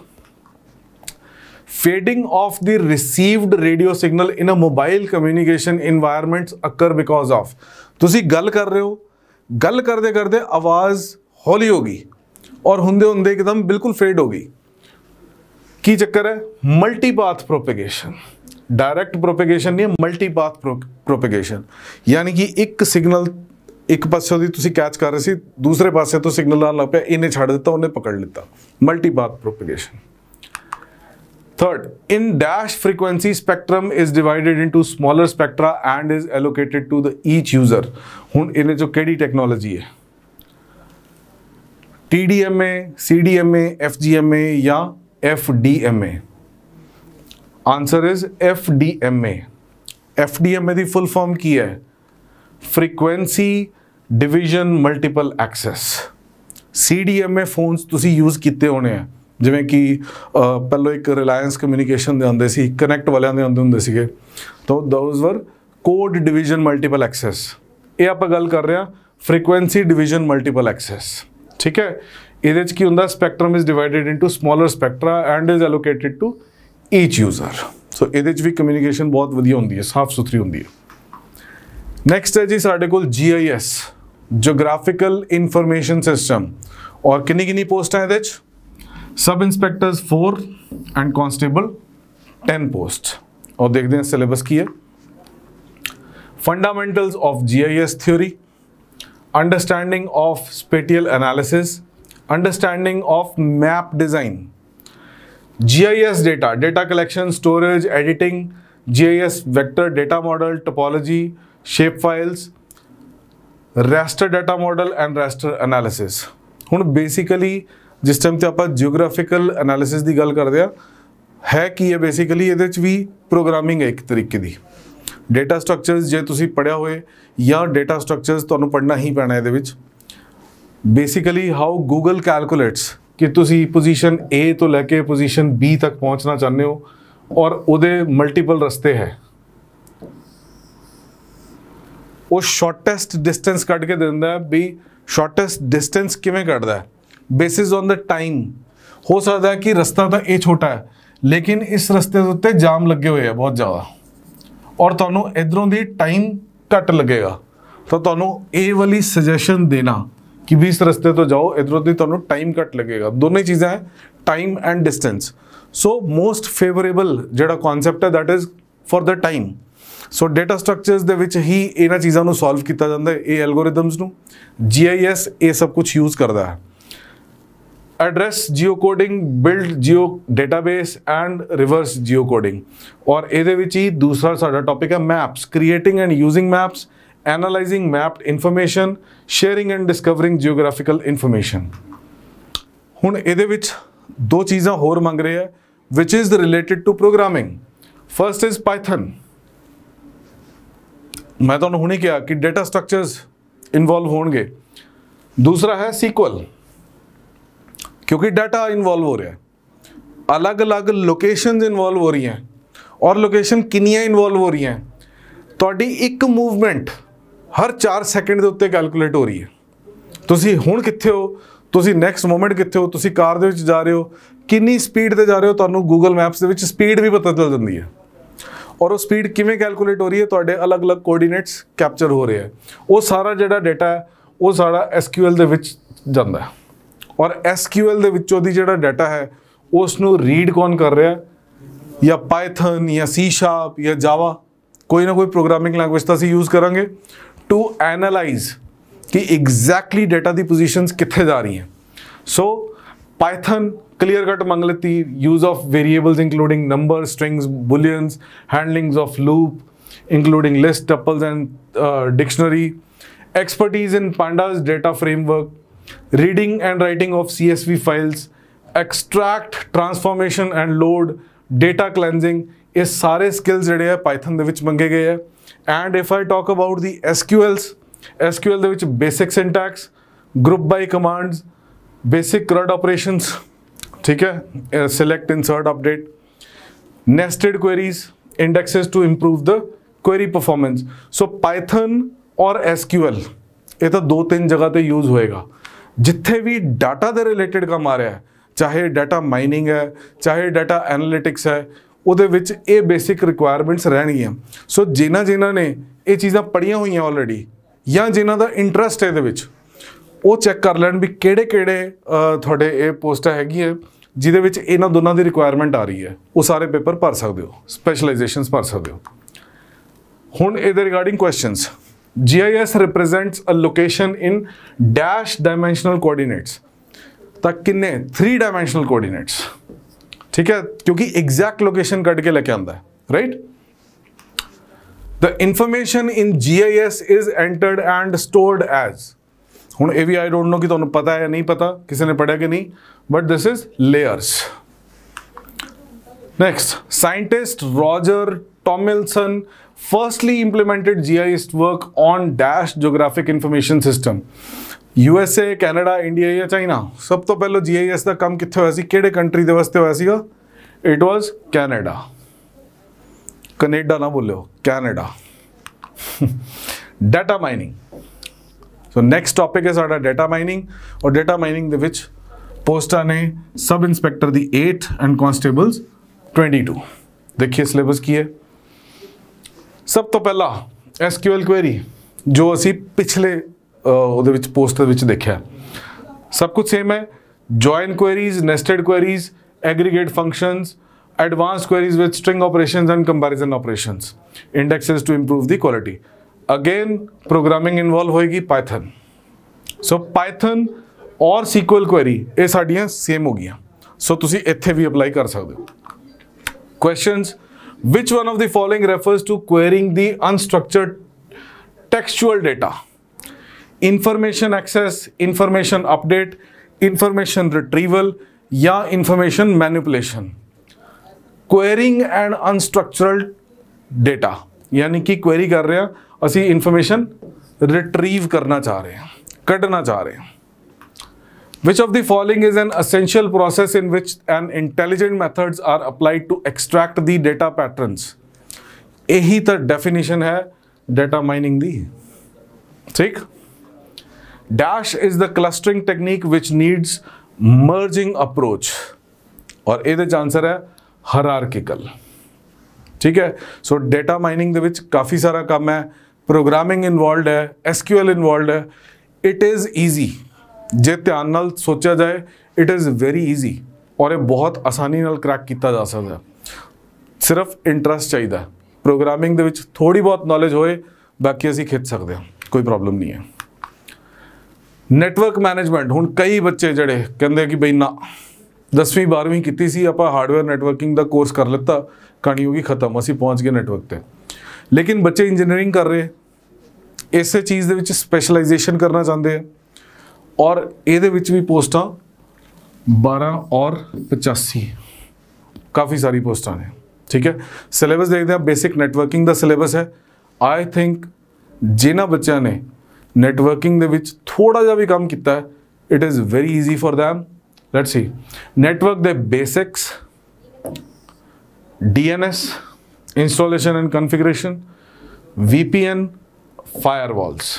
Fading of the received radio signal in a mobile communication environments occur because of। ਤੁਸੀਂ ਗੱਲ ਕਰ ਰਹੇ ਹੋ, ਗੱਲ ਕਰਦੇ ਕਰਦੇ ਆਵਾਜ਼ ਹੌਲੀ ਹੋ ਗਈ ਔਰ ਹੁੰਦੇ ਹੁੰਦੇ ਇੱਕਦਮ ਬਿਲਕੁਲ ਫੇਡ ਹੋ ਗਈ। ਕੀ ਚੱਕਰ ਹੈ? ਮਲਟੀਪਾਥ ਪ੍ਰੋਪੇਗੇਸ਼ਨ। डायरेक्ट प्रोपेगेशन नहीं है, मल्टीपाथ प्रोपेगेशन, यानी कि एक सिग्नल एक पासों दी तुसी कैच कर रहे सी, दूसरे पासे तो सिग्नल आने लग पिया, इन्हें छाड़ देता, उन्हें पकड़ लेता। मल्टीपाथ propagation. Third, in dash frequency spectrum is divided into smaller spectra and is allocated to the each user। हुन इन्हें जो केडी टेक्नोलॉजी है, TDMA, CDMA, FGMA या FDMA? Answer is FDMA। FDMA दी फुल फॉर्म की है frequency division multiple access. CDMA phones तुसी यूज़ किते होने हैं, जिवें कि पहले एक रिलायंस कम्युनिकेशन दे आंदे सी, कनेक्ट वालियां दे आंदे हुंदे सीगे, तो those were code division multiple access. ये आप गल कर रहे हैं फ्रीक्वेंसी डिविजन मल्टीपल एक्सेस। ठीक है, इहदे च की हुंदा, spectrum is divided into smaller spectra and is allocated to each user. So इहदे च भी कम्युनिकेशन बहुत वधिया हुंदी है, साफ सुथरी हुंदी है। नैक्सट है जी साडे कोल GIS, जोग्राफिकल इंफॉर्मेशन सिस्टम, और किन्नी किन्नी पोस्ट है इहदे च? सब इंस्पैक्टर्स 4 एंड कांस्टेबल 10 पोस्ट। और देखते हैं सिलेबस की है। Fundamentals of GIS theory, understanding of spatial analysis, understanding of map design, GIS data, data collection, storage, editing, GIS vector data model, topology, shapefiles, raster data model and raster analysis। हुण basically जिस time ते आपां geographical analysis की गल करदे है कि ये बेसिकली इहदे च भी प्रोग्रामिंग है एक तरीके की। डेटा स्ट्रक्चर्स जे तुसीं पढ़िया होए या डेटा स्ट्रक्चर्स तुहानूं पढ़ना ही पैना इहदे विच। बेसिकली हाउ गूगल कैलकुलेट्स कि तुसी पोजीशन A तो लेके पोजीशन B तक पहुंचना चाहते हो और उहदे मल्टीपल रस्ते है, वो शॉर्टेस्ट डिस्टेंस कट के देंदा है भी शॉर्टेस्ट डिस्टेंस किवें कटदा है बेसिस ऑन द टाइम। हो सकता है कि रास्ता तो ये छोटा है लेकिन इस रस्ते के उत्ते जाम लगे हुए हैं बहुत ज़्यादा और तुहानूं इधरों दी टाइम घट लगेगा, ਤਾਂ ਤੁਹਾਨੂੰ ਇਹ ਵਾਲੀ ਸੁਜੈਸ਼ਨ ਦੇਣਾ ਕਿ ਵੀ ਇਸ ਰਸਤੇ ਤੋਂ ਜਾਓ, ਇਧਰੋਂ ਦੀ ਤੁਹਾਨੂੰ ਟਾਈਮ ਘੱਟ ਲੱਗੇਗਾ। ਦੋਨੋਂ ਹੀ ਚੀਜ਼ਾਂ ਹੈ, time and distance. So most favourable ਜਿਹੜਾ ਕਨਸੈਪਟ ਹੈ that is for the time. So data structures ਦੇ ਵਿੱਚ ਹੀ ਇਹਨਾਂ ਚੀਜ਼ਾਂ ਨੂੰ ਸੋਲਵ ਕੀਤਾ ਜਾਂਦਾ ਹੈ, ਇਹ ਐਲਗੋਰਿਦਮਸ ਨੂੰ। GIS ਇਹ ਸਭ ਕੁਝ ਯੂਜ਼ ਕਰਦਾ ਹੈ। Address geocoding, build geodatabase and reverse geocoding. और ਇਹਦੇ ਵਿੱਚ ਹੀ दूसरा साडा टॉपिक है maps, creating and using maps, analysing mapped information, sharing and discovering geographical information. ਹੁਣ ਇਹਦੇ ਵਿੱਚ दो चीज़ां होर मंग रहे हैं which is related to programming. First is Python. मैं तुहानूं हुणे कहा कि डेटा स्ट्रक्चर्स इन्वॉल्व होणगे। दूसरा है SQL, क्योंकि डाटा इन्वॉल्व हो रहा है, अलग अलग लोकेशंस इन्वॉल्व हो रही हैं, और लोकेशन कितनियां इन्वॉल्व हो रही हैं, तुहाडी एक मूवमेंट हर 4 सैकेंड के उत्ते कैलकुलेट हो रही है। तुसीं हुण कित्थे हो, तुसीं नैक्सट मोमेंट कित्थे हो, तुसीं कार दे विच जा रहे हो, कितनी स्पीड ते जा रहे हो, तुहानूं गूगल मैप्स दे विच स्पीड भी पता चल जाती है। और वो स्पीड किवें कैलकुलेट हो रही है, तुहाडे अलग अलग कोऑर्डिनेट्स कैप्चर हो रहे हैं। वो सारा जिहड़ा डेटा है वो सारा SQL दे विच जांदा है, और SQL दे विचों दी जिहड़ा डाटा है उसनूं रीड कौन कर रहा है, या पाइथन या C# या जावा, कोई ना कोई प्रोग्रामिंग लैंग्वेज तो असीं यूज़ करांगे टू एनालाइज कि एग्जैक्टली डेटा दी पोजीशंस कित्थे जा रही हैं। सो पाइथन क्लियर कट मंग लेती, use of variables including number, strings, bullions, handlings of loop including list, tuples and dictionary, expertise in pandas data framework, reading and writing of CSV files, extract, transformation and load, data cleansing, ये सारे skills ਜਿਹੜੇ ਹੈ Python ਦੇ ਵਿੱਚ ਮੰਗੇ ਗਏ ਹੈ। And if I talk about the SQL ਦੇ ਵਿੱਚ basic syntax, group by commands, basic CRUD operations, ठीक है, select, insert, update, nested queries, indexes to improve the query performance। So Python और SQL ये तो 2-3 जगह पे यूज़ होएगा। जिथे भी डाटा दे रिलेटेड काम आ रहा है, चाहे डाटा माइनिंग है, चाहे डाटा एनालिटिक्स है, उहदे विच ये बेसिक रिक्वायरमेंट्स रहणगीआं। सो जिन्हां ने ये चीज़ां पढ़ियां हुई ऑलरेडी, या जिन्हां दा इंटरस्ट है इहदे विच, वो चैक कर लैण भी किहड़े-किहड़े तुहाडे ये पोस्टां हैगीआं जिहदे विच इन्हां दोनां दी रिक्वायरमेंट आ रही है, वो सारे पेपर भर सकदे हो, स्पैशलाइजेशनस भर सकदे हो। हुण इहदे regarding questions, GIS represents a location in dash dimensional coordinates। तक किन्ने 3 dimensional coordinates, ठीक है, क्योंकि exact location कट के लेके आंदा है, right? The information in GIS is entered and stored as, हुण ये भी I don't know कि तुहानूं पता है या नहीं पता, किसी ने पढ़ा कि नहीं, but this is layers। Next, scientist Roger Tomlinson firstly implemented GIS work on dash geographic information system। USA, Canada, India या China, सब तो पहले GIS का काम कित्थे होया सी, किहड़े कंट्री दे वास्ते होया सीगा? It was Canada। कनेडा ना बोलियो, Canada. Data mining. So next topic है साडा डाटा माइनिंग, और डाटा माइनिंग दे विच पोस्टां ने sub inspector the 8 and constables 22। देखिए सिलेबस की है। सब तो पहला SQL क्वेरी जो असी पिछले ਉਹਦੇ ਵਿੱਚ पोस्ट ਦੇ ਵਿੱਚ देखा, सब कुछ सेम है। Join queries, nested queries, aggregate functions, advanced queries with string operations and comparison operations, indexes to improve the quality. Again programming involve होएगी पाइथन। सो पाइथन और SQL क्वेरी ये साड़ियाँ सेम हो गई। सो तुसी इत्थे भी अप्लाई कर सकते हो। Questions, which one of the following refers to querying the unstructured textual data? Information access, information update, information retrieval या information manipulation। querying and unstructured data यानी कि query कर रहे हैं, असी information retrieve करना चाह रहे हैं, कढ़ना चाह रहे हैं। Which of the following is an essential process in which an intelligent methods are applied to extract the data patterns? यही तो definition है data mining दी, ठीक? Dash is the clustering technique which needs merging approach, और ਇਹਦੇ answer है hierarchical, ठीक है। सो data mining दे विच काफ़ी सारा काम है, प्रोग्रामिंग इन्वॉल्व है, SQL इन्वॉल्व है। इट इज़ ईजी जे ध्यान नाल सोचा जाए, इट इज़ वेरी ईजी और ये बहुत आसानी नाल क्रैक किया जा सकता है। सिर्फ इंटरस्ट चाहिए, प्रोग्रामिंग दे विच थोड़ी बहुत नॉलेज होए, बाकी असीं खिच सकते हैं, कोई प्रॉब्लम नहीं है। नैटवर्क मैनेजमेंट, हुण कई बच्चे जड़े कहते कि बई ना 10वीं 12वीं की सी, आप हार्डवेयर नैटवर्किंग का कोर्स कर लिता, कहानी होगी खत्म, असीं पहुँच गए नैटवर्क ते। लेकिन बच्चे इंजीनियरिंग कर रहे, इस चीज़ दे विच स्पैशलाइजेशन करना चाहते हैं और ये भी पोस्टां 12 और 85 काफ़ी सारी पोस्टां ने। ठीक है, सिलेबस देखते हैं। बेसिक नैटवर्किंग का सिलेबस है। आई थिंक जिन्हां बच्चों ने नैटवर्किंग दे विच थोड़ा जा भी काम किया है, it is very easy for them. Let's see, network they basics, DNS installation and configuration, VPN, firewalls.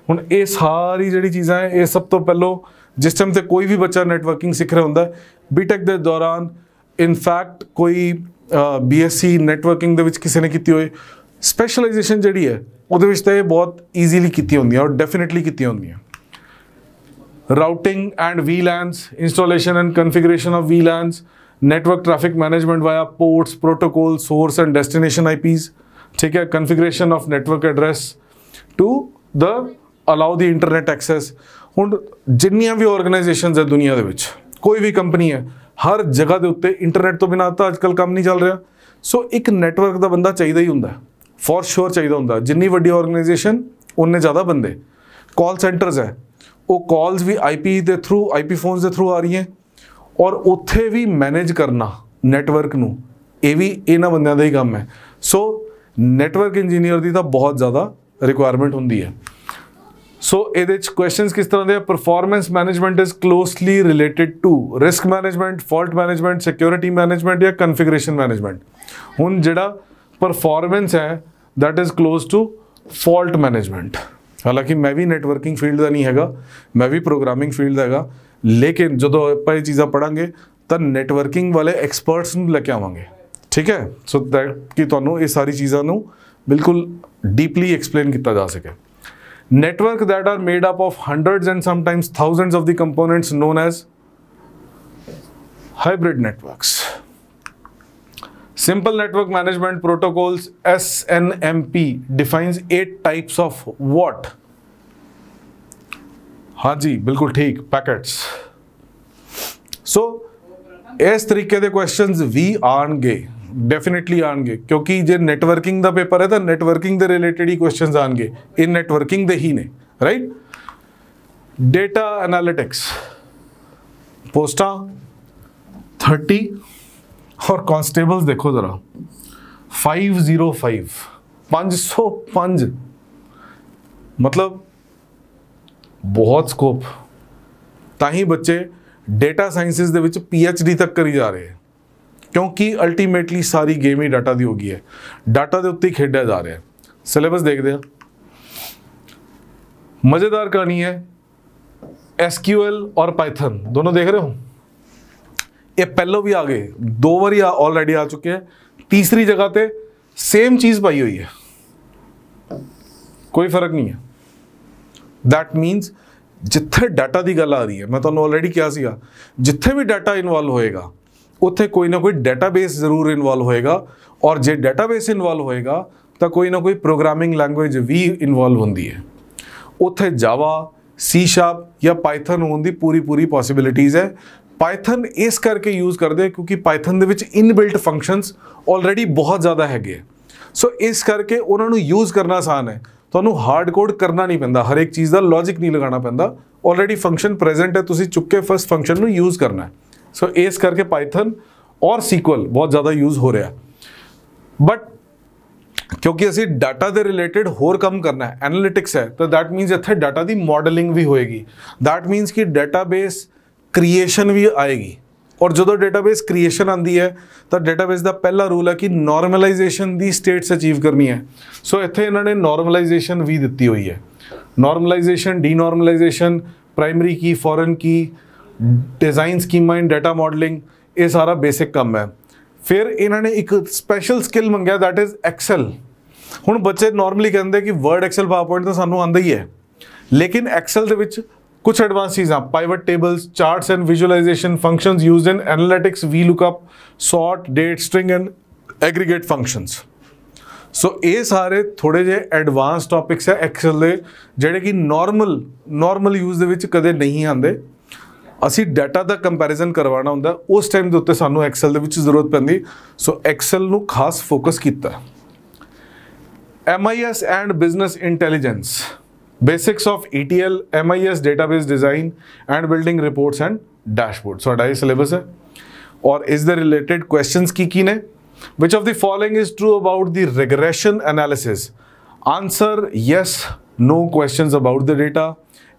हुण ये सारी जिहड़ी चीज़ां है, ये सब तो पहलों जिस टाइम ते कोई भी बच्चा नैटवर्किंग सीख रहा होंदा है, बीटेक के दौरान इनफैक्ट कोई BSc नैटवर्किंग दे विच किसी ने की होए, स्पैशलाइजेशन जिहड़ी है उहदे विच तां ये बहुत ईजीली की होंदी और डेफिनेटली की होंदी है। Routing and VLANs, installation and configuration of VLANs, network traffic management via ports, protocol, source and destination IPs। ठीक है, configuration of network address to the allow the internet access. हुण जिन्नियां भी ऑर्गेनाइजेशंस है दुनिया दे विच, कोई भी कंपनी है, हर जगह के उत्ते इंटरनेट तो बिना तो अजकल काम नहीं चल रहा। सो एक नैटवर्क का बंदा चाहिए ही होंदा, फॉर श्योर चाहिए होंदा। जिन्नी वड्डी ऑर्गेनाइजेशन उन्ने ज़्यादा बंदे। कॉल सेंटर्स है, वो कॉल्स भी IP के थ्रू, IP फोन्स के थ्रू आ रही हैं और उत्थे भी मैनेज करना नैटवर्क नू, ये भी इन्हां बंदियां दा ही काम है। सो नैटवर्क इंजीनियर की तो बहुत ज़्यादा रिक्वायरमेंट होंदी है। सो ये क्वेश्चंस किस तरह के, performance management is closely related to risk management, fault management, security management या कॉन्फ़िगरेशन मैनेजमेंट। हुण जिहड़ा परफॉर्मेंस है that is close to fault management. हालांकि मैं भी नैटवर्किंग फील्ड का नहीं हैगा, मैं भी प्रोग्रामिंग फील्ड का हैगा, लेकिन जो आप ये चीज़ां पढ़ांगे तो नैटवर्किंग वाले एक्सपर्ट्स नूं लेके आवांगे। ठीक है, सो दैट कि तुहानूं ये सारी चीज़ों नूं बिल्कुल डीपली एक्सप्लेन किया जा सके। Network that are made up of hundreds and sometimes thousands of the components known as hybrid networks. Simple network management protocols SNMP defines 8 types of what? हाँ जी, बिल्कुल ठीक, पैकेट्स। सो इस तरीके के क्वेश्चंस भी आएंगे, डेफिनेटली आएंगे, क्योंकि जो नैटवर्किंग का पेपर है तो नैटवर्किंग के रिलेटेड ही क्वेश्चंस आएंगे, इन नैटवर्किंग दे ही ने, राइट। डेटा एनालिटिक्स पोस्टा 30 और कॉन्स्टेबल्स देखो जरा 505 505, मतलब बहुत स्कोप। ताही बच्चे डेटा साइंसिस दे विच PhD तक करी जा रहे हैं, क्योंकि अल्टीमेटली सारी गेम ही डाटा की हो गई है, डाटा के उत्ते खेड़ा जा रहा है। सिलेबस देखते हैं, मज़ेदार कहानी है। SQL और पाइथन दोनों देख रहे हो, ये पहलों भी आ गए, 2 बार ऑलरेडी आ चुके हैं, तीसरी जगह पे सेम चीज़ पाई हुई है, कोई फर्क नहीं है। दैट मीनस जिथे डाटा की गल आ रही है, मैं तुहानूं ऑलरेडी कहा सीगा, जिथे भी डाटा इन्वॉल्व होएगा उत्थे कोई ना कोई डेटाबेस जरूर इन्वॉल्व होएगा, और जे डेटाबेस इन्वॉल्व होएगा तो कोई ना कोई प्रोग्रामिंग लैंग्वेज भी इन्वॉल्व होंदी है। उत्थे जावा, C# या पाइथन होने की पूरी पॉसिबिलिटीज़ है। पाइथन इस करके यूज़ करते हैं क्योंकि पाइथन दे विच इनबिल्ट फंक्शनस ऑलरेडी बहुत ज़्यादा है। सो इस करके उन्होंने यूज़ करना आसान है, तो हार्ड कोड करना नहीं पैंदा, हर एक चीज़ का लॉजिक नहीं लगाना पैंदा, ऑलरेडी फंक्शन प्रेजेंट है, तुसीं चुक के फर्स्ट फंक्शन में यूज़ करना है। सो इस करके पाइथन और SQL बहुत ज़्यादा यूज़ हो रहा है। बट क्योंकि असी डाटा के रिलेटेड होर काम करना है, एनालिटिक्स है, तो दैट मीनस इत्थे डाटा की मॉडलिंग भी होएगी। दैट मीनस कि डेटाबेस क्रिएशन भी आएगी, और जो डेटाबेस क्रिएशन आती है तो डेटाबेस का पहला रूल है कि नॉर्मलाइजेशन की स्टेट्स अचीव करनी है। सो इत्थे इन्होंने नॉर्मलाइजेशन भी दी हुई है, normalization, denormalization, primary key, foreign key, design schema in data modelling, ये सारा बेसिक काम है। फिर इन्होंने एक स्पेशल स्किल मंगया, दैट इज़ एक्सेल। ਹੁਣ ਬੱਚੇ ਨਾਰਮਲੀ ਕਹਿੰਦੇ ਕਿ ਵਰਡ ਐਕਸਲ ਪਾਵਰਪੁਆਇੰਟ ਤਾਂ ਸਾਨੂੰ ਆਉਂਦਾ ਹੀ ਹੈ, ਲੇਕਿਨ ਐਕਸਲ ਦੇ ਵਿੱਚ कुछ एडवांस चीज़ां pivot tables, charts and visualization, functions used in analytics, VLOOKUP, sort, date, string and aggregate functions. So ये सारे थोड़े जे एडवांस टॉपिक्स है एक्सेल दे जिहड़े कि नॉर्मल यूज़ दे विच कदे नहीं आंदे। असी डाटा दा कंपैरिजन करवाना हुंदा, उस टाइम दे उत्ते सानू एक्सेल दे विच जरूरत पैंदी। सो एक्सेल नू खास फोकस कीता। MIS and business intelligence, basics of ETL, MIS database design and building reports and dashboard. साडा ये सिलेबस है और इस दे रिलेटेड क्वेश्चंस की ने। विच of the following is true about the regression analysis? Answer yes, no questions about the data.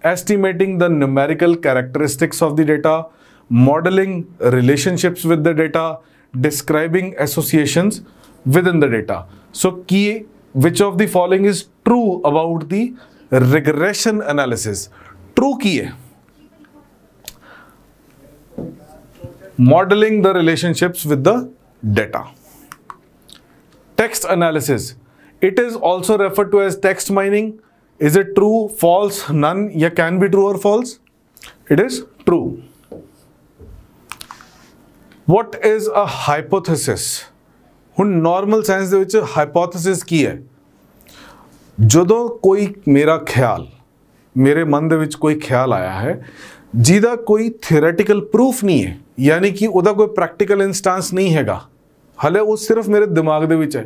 Estimating the numerical characteristics of the data, modeling relationships with the data, describing associations within the data. So key, which of the following is true about the regression analysis? True की है modelling the relationships with the data. Text analysis, it is also referred to as text mining. Is it true, false, none या can be true और false? It is true. What is a hypothesis? हुण normal science दे विच hypothesis की है? ਜਦੋਂ ਕੋਈ ਮੇਰਾ ਖਿਆਲ, ਮੇਰੇ ਮਨ ਦੇ ਵਿੱਚ ਕੋਈ ਖਿਆਲ ਆਇਆ ਹੈ ਜਿਹਦਾ ਕੋਈ ਥਿਓਰੈਟੀਕਲ ਪ੍ਰੂਫ ਨਹੀਂ ਹੈ, ਯਾਨੀ ਕਿ ਉਹਦਾ ਕੋਈ ਪ੍ਰੈਕਟੀਕਲ ਇੰਸਟੈਂਸ ਨਹੀਂ ਹੈਗਾ, ਹਲੇ ਉਹ ਸਿਰਫ ਮੇਰੇ ਦਿਮਾਗ ਦੇ ਵਿੱਚ ਹੈ,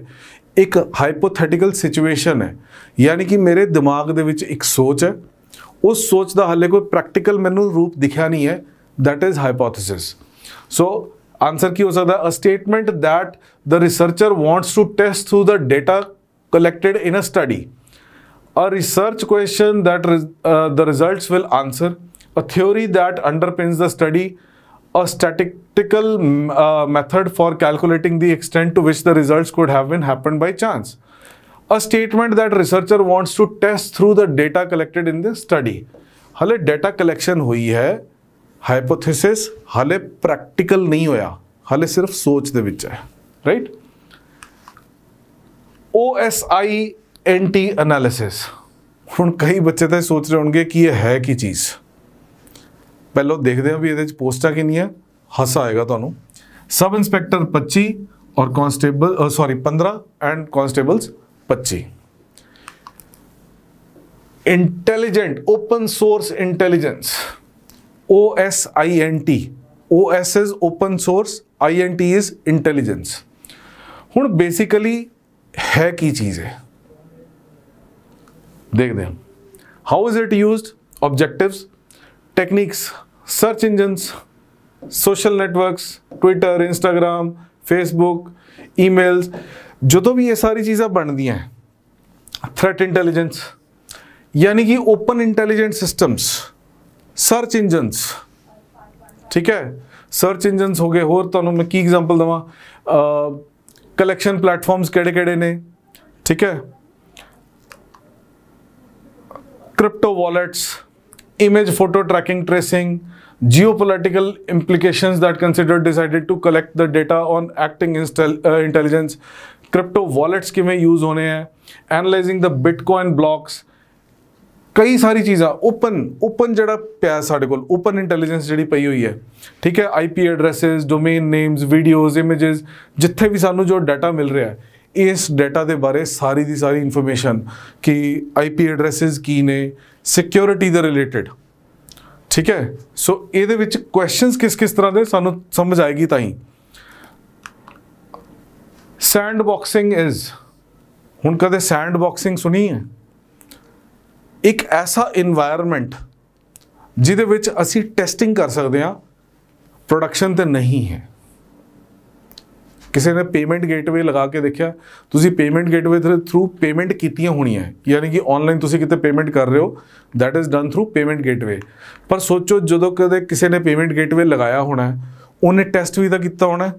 ਇੱਕ ਹਾਈਪੋਥੈਟੀਕਲ ਸਿਚੁਏਸ਼ਨ ਹੈ, ਯਾਨੀ ਕਿ ਮੇਰੇ ਦਿਮਾਗ ਦੇ ਵਿੱਚ ਇੱਕ ਸੋਚ ਹੈ, ਉਸ ਸੋਚ ਦਾ ਹਲੇ ਕੋਈ ਪ੍ਰੈਕਟੀਕਲ ਮੈਨੂੰ ਰੂਪ ਦਿਖਿਆ ਨਹੀਂ ਹੈ, that is hypothesis. So answer की हो सकता है? A statement that the researcher wants to test through the data collected in a study, a research question that the results will answer, a theory that underpins the study, a statistical method for calculating the extent to which the results could have been happened by chance, a statement that researcher wants to test through the data collected in the study। हाले data collection हुई है, hypothesis हाले practical नहीं होया, हाले सिर्फ सोच दे विच है, right? OSINT एनालिसिस, हुण कई बच्चे तो सोच रहे होंगे कि यह है की चीज़। पहले देखते हैं भी ये पोस्टा कितनी है, हासा आएगा तुहानू। सब इंस्पैक्टर 25 और constable 15 and constables 25। Intelligent open source intelligence, OSINT। OS is open source, INT is intelligence. हुण बेसिकली है की चीज है, देखते हैं। How is it used? Objectives, techniques, search engines, social networks, Twitter, Instagram, Facebook, emails, जो भी ये सारी चीज़ें बनती हैं। थ्रेट इंटेलिजेंस, यानी कि open intelligent systems, search engines, ठीक है, सर्च इंजन्स हो गए। होर तुहानू मैं की एग्जांपल देवां? कलैक्शन प्लेटफॉर्म्स केड़े-केड़े ने, ठीक है, crypto wallets, image photo tracking tracing, geopolitical implications that considered decided to collect the data on acting intelligence, crypto wallets किवें यूज होने हैं, analyzing the bitcoin blocks, कई सारी चीज़ा ओपन जड़ा पिया साढ़े कोल, ओपन इंटैलीजेंस जी पई हुई है, ठीक है। IP addresses, domain names, videos, images, जिथे भी सानू जो डाटा मिल रहा है, इस डाटा के बारे सारी दी सारी इन्फॉर्मेशन कि IP एड्रेसिस की ने, सिक्योरिटी दे रिलेटेड, ठीक है। सो ये विच क्वेश्चंस किस तरह के सानू समझ आएगी ताई। सैंड बॉक्सिंग इज, हुण कदे सैंड बॉक्सिंग सुनी है? एक ऐसा इन्वायरमेंट जिहदे विच असी टेस्टिंग कर सकते हैं, प्रोडक्शन तो नहीं है। किसी ने पेमेंट गेटवे लगा के देखा, तुसी पेमेंट गेटवे थ्रू पेमेंट कीतियां होनी है, यानी कि ऑनलाइन तुसी किते पेमेंट कर रहे हो, that is done through payment gateway. पर सोचो जो कदे किसी ने पेमेंट गेटवे लगाया होना है, उन्हें टेस्ट भी तो किया होना है,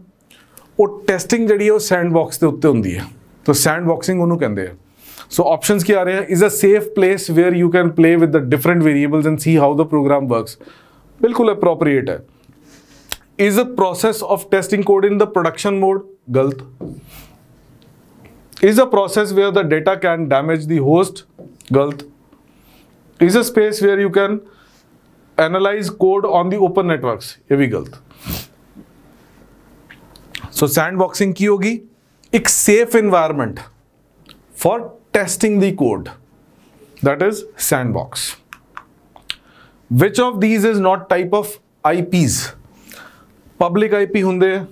वो टेस्टिंग जी है सैंड बॉक्स के उत्ते होंदी है, तो सैंड बॉक्सिंग उन्होंने कहते हैं। सो ऑप्शंस क्या आ रहे हैं? Is a safe place where you can play with the different variables and see how the program works, बिल्कुल अप्रोप्रिएट है। Is a process of testing code in the production mode, गलत। Is a process where the data can damage the host, गलत. Is a space where you can analyze code on the open networks, ये भी गलत. So sandboxing की होगी? एक safe environment for testing the code. That is sandbox. Which of these is not type of IPs? Public IP ਹੁੰਦੇ ਆ,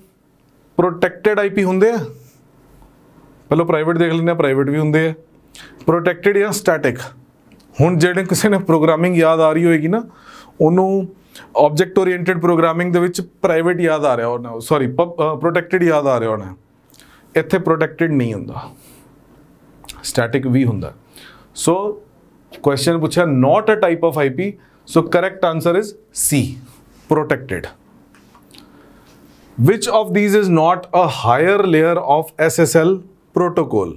protected IP ਹੁੰਦੇ ਆ. ਪਹਿਲਾਂ ਪ੍ਰਾਈਵੇਟ ਦੇਖ ਲੈਂਦੇ ਆ, ਪ੍ਰਾਈਵੇਟ ਵੀ ਹੁੰਦੇ ਆ. ਪ੍ਰੋਟੈਕਟਡ ਜਾਂ ਸਟੈਟਿਕ. ਹੁਣ ਜਿਹੜੇ ਕਿਸੇ ਨੇ ਪ੍ਰੋਗਰਾਮਿੰਗ ਯਾਦ ਆ ਰਹੀ ਹੋਏਗੀ ਨਾ, ਉਹਨੂੰ ਆਬਜੈਕਟ ਓਰੀਐਂਟਡ ਪ੍ਰੋਗਰਾਮਿੰਗ ਦੇ ਵਿੱਚ ਪ੍ਰਾਈਵੇਟ ਯਾਦ ਆ ਰਿਹਾ ਹੋਣਾ, ਸੌਰੀ ਪ੍ਰੋਟੈਕਟਡ ਯਾਦ ਆ ਰਿਹਾ ਹੋਣਾ. ਇੱਥੇ ਪ੍ਰੋਟੈਕਟਡ ਨਹੀਂ ਹੁੰਦਾ, ਸਟੈਟਿਕ ਵੀ ਹੁੰਦਾ. ਸੋ ਕੁਐਸਚਨ ਪੁੱਛਿਆ not a type of IP, so correct answer is C, protected. Which of these is not a higher layer of SSL protocol?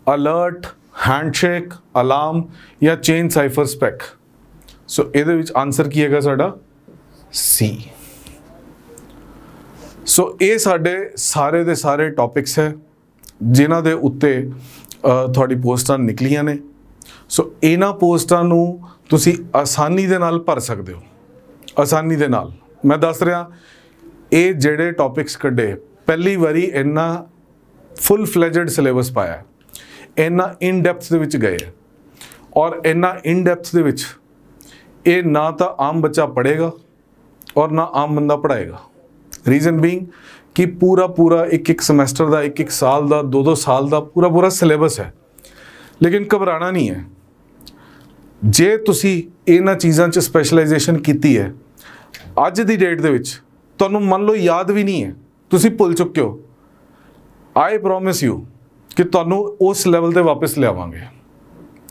Alert, handshake, alarm या chain cipher spec? So ਇਹਦੇ ਵਿੱਚ answer ਕੀ ਹੈਗਾ ਸਾਡਾ? C. So ਇਹ ਸਾਡੇ ਸਾਰੇ ਦੇ ਸਾਰੇ ਟੌਪਿਕਸ ਹੈ ਜਿਨ੍ਹਾਂ ਦੇ ਉੱਤੇ ਤੁਹਾਡੀ ਪੋਸਟਾਂ ਨਿਕਲੀਆਂ ਨੇ. ਸੋ ਇਹਨਾਂ ਪੋਸਟਾਂ ਨੂੰ ਤੁਸੀਂ ਆਸਾਨੀ ਦੇ ਨਾਲ ਭਰ ਸਕਦੇ ਹੋ. ਆਸਾਨੀ ਦੇ ਨਾਲ ਮੈਂ ਦੱਸ ਰਿਹਾ, ਇਹ ਜਿਹੜੇ ਟੌਪਿਕਸ ਕੱਢੇ ਪਹਿਲੀ ਵਾਰੀ ਇੰਨਾ ਫੁੱਲ ਫਲੈਜਡ ਸਿਲੇਬਸ ਪਾਇਆ, ਇੰਨਾ ਇਨ ਡੈਪਥ ਦੇ ਵਿੱਚ ਗਏ, ਔਰ ਇੰਨਾ ਇਨ ਡੈਪਥ ਦੇ ਵਿੱਚ ਇਹ ਨਾ ਤਾਂ ਆਮ ਬੱਚਾ ਪੜ੍ਹੇਗਾ ਔਰ ਨਾ ਆਮ ਬੰਦਾ ਪੜ੍ਹਾਏਗਾ. ਰੀਜ਼ਨ ਬੀਇੰਗ ਕਿ ਪੂਰਾ ਇੱਕ ਸਮੈਸਟਰ ਦਾ, ਇੱਕ ਸਾਲ ਦਾ, 2 ਸਾਲ ਦਾ ਪੂਰਾ ਸਿਲੇਬਸ ਹੈ. ਲੇਕਿਨ ਘਬਰਾਉਣਾ ਨਹੀਂ ਹੈ. ਜੇ ਤੁਸੀਂ ਇਹਨਾਂ ਚੀਜ਼ਾਂ 'ਚ ਸਪੈਸ਼ਲਾਈਜੇਸ਼ਨ ਕੀਤੀ ਹੈ, ਅੱਜ ਦੀ ਡੇਟ ਦੇ ਵਿੱਚ ਤੁਹਾਨੂੰ ਮੰਨ ਲਓ ਯਾਦ ਵੀ ਨਹੀਂ ਹੈ, ਤੁਸੀਂ ਭੁੱਲ ਚੁੱਕੇ ਹੋ, ਆਈ ਪ੍ਰੋਮਿਸ ਯੂ ਕਿ ਤੁਹਾਨੂੰ ਉਸ ਲੈਵਲ 'ਤੇ ਵਾਪਸ ਲਿਆਵਾਂਗੇ.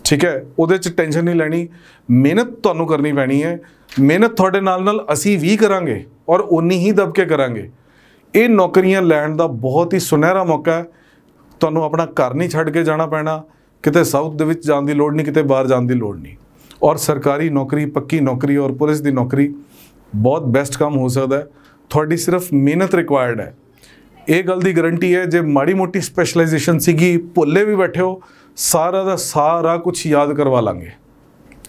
ਠੀਕ ਹੈ, ਉਹਦੇ 'ਚ ਟੈਨਸ਼ਨ ਨਹੀਂ ਲੈਣੀ. ਮਿਹਨਤ ਤੁਹਾਨੂੰ ਕਰਨੀ ਪੈਣੀ ਹੈ. ਮਿਹਨਤ ਤੁਹਾਡੇ ਨਾਲ ਅਸੀਂ ਵੀ ਕਰਾਂਗੇ ਔਰ ਉਨੀ ਹੀ ਦਬ ਕੇ ਕਰਾਂਗੇ. ਇਹ ਨੌਕਰੀਆਂ ਲੈਣ ਦਾ ਬਹੁਤ ਹੀ ਸੁਨਹਿਰਾ ਮੌਕਾ ਹੈ. ਤੁਹਾਨੂੰ ਆਪਣਾ ਘਰ ਨਹੀਂ ਛੱਡ ਕੇ ਜਾਣਾ ਪੈਣਾ, ਕਿਤੇ ਸਾਊਥ ਦੇ ਵਿੱਚ ਜਾਣ ਦੀ ਲੋੜ ਨਹੀਂ, ਕਿਤੇ ਬਾਹਰ ਜਾਣ ਦੀ ਲੋੜ ਨਹੀਂ. ਔਰ ਸਰਕਾਰੀ ਨੌਕਰੀ, ਪੱਕੀ ਨੌਕਰੀ ਔਰ ਪੁਲਿਸ ਦੀ ਨੌਕਰੀ ਬਹੁਤ ਬੈਸਟ ਕੰਮ ਹੋ ਸਕਦਾ ਹੈ. ਤੁਹਾਡੀ ਸਿਰਫ ਮਿਹਨਤ ਰਿਕੁਆਇਰਡ ਹੈ. ਇਹ ਗੱਲ ਦੀ ਗਰੰਟੀ ਹੈ, ਜੇ ਮਾੜੀ ਮੋਟੀ ਸਪੈਸ਼ਲਾਈਜੇਸ਼ਨ ਸੀਗੀ, ਭੁੱਲੇ ਵੀ ਬੈਠੇ ਹੋ, ਸਾਰਾ ਦਾ ਸਾਰਾ ਕੁਝ ਯਾਦ ਕਰਵਾ ਲਾਂਗੇ.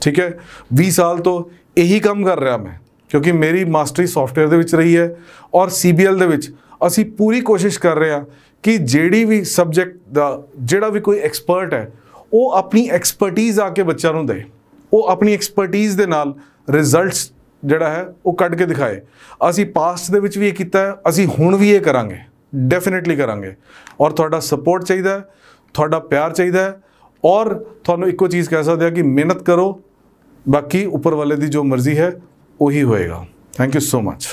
ਠੀਕ ਹੈ, 20 ਸਾਲ ਤੋਂ ਇਹੀ ਕੰਮ ਕਰ ਰਿਹਾ ਮੈਂ, ਕਿਉਂਕਿ ਮੇਰੀ ਮਾਸਟਰੀ ਸੌਫਟਵੇਅਰ ਦੇ ਵਿੱਚ ਰਹੀ ਹੈ ਔਰ CBL ਦੇ ਵਿੱਚ ਅਸੀਂ ਪੂਰੀ ਕੋਸ਼ਿਸ਼ ਕਰ ਰਹੇ ਹਾਂ ਕਿ ਜਿਹੜੀ ਵੀ ਸਬਜੈਕਟ ਦਾ ਜਿਹੜਾ ਵੀ ਕੋਈ ਐਕਸਪਰਟ ਹੈ, ਉਹ ਆਪਣੀ ਐਕਸਪਰਟੀਜ਼ ਆ ਕੇ ਬੱਚਿਆਂ ਨੂੰ ਦੇ, ਉਹ ਆਪਣੀ ਐਕਸਪਰਟੀਜ਼ ਦੇ ਨਾਲ ਰਿਜ਼ਲਟਸ ਜਿਹੜਾ ਹੈ ਉਹ ਕੱਢ ਕੇ ਦਿਖਾਏ. ਅਸੀਂ ਪਾਸਟ ਦੇ ਵਿੱਚ ਵੀ ਇਹ ਕੀਤਾ ਹੈ, ਅਸੀਂ ਹੁਣ ਵੀ ਇਹ ਕਰਾਂਗੇ, ਡੈਫੀਨੇਟਲੀ ਕਰਾਂਗੇ. ਔਰ ਤੁਹਾਡਾ ਸਪੋਰਟ ਚਾਹੀਦਾ ਹੈ, ਤੁਹਾਡਾ ਪਿਆਰ ਚਾਹੀਦਾ ਹੈ, ਔਰ ਤੁਹਾਨੂੰ ਇੱਕੋ ਚੀਜ਼ ਕਹਿ ਸਕਦੇ ਹਾਂ ਕਿ ਮਿਹਨਤ ਕਰੋ, ਬਾਕੀ ਉੱਪਰ ਵਾਲੇ ਦੀ ਜੋ ਮਰਜ਼ੀ ਹੈ ਉਹੀ ਹੋਏਗਾ. Thank you so much.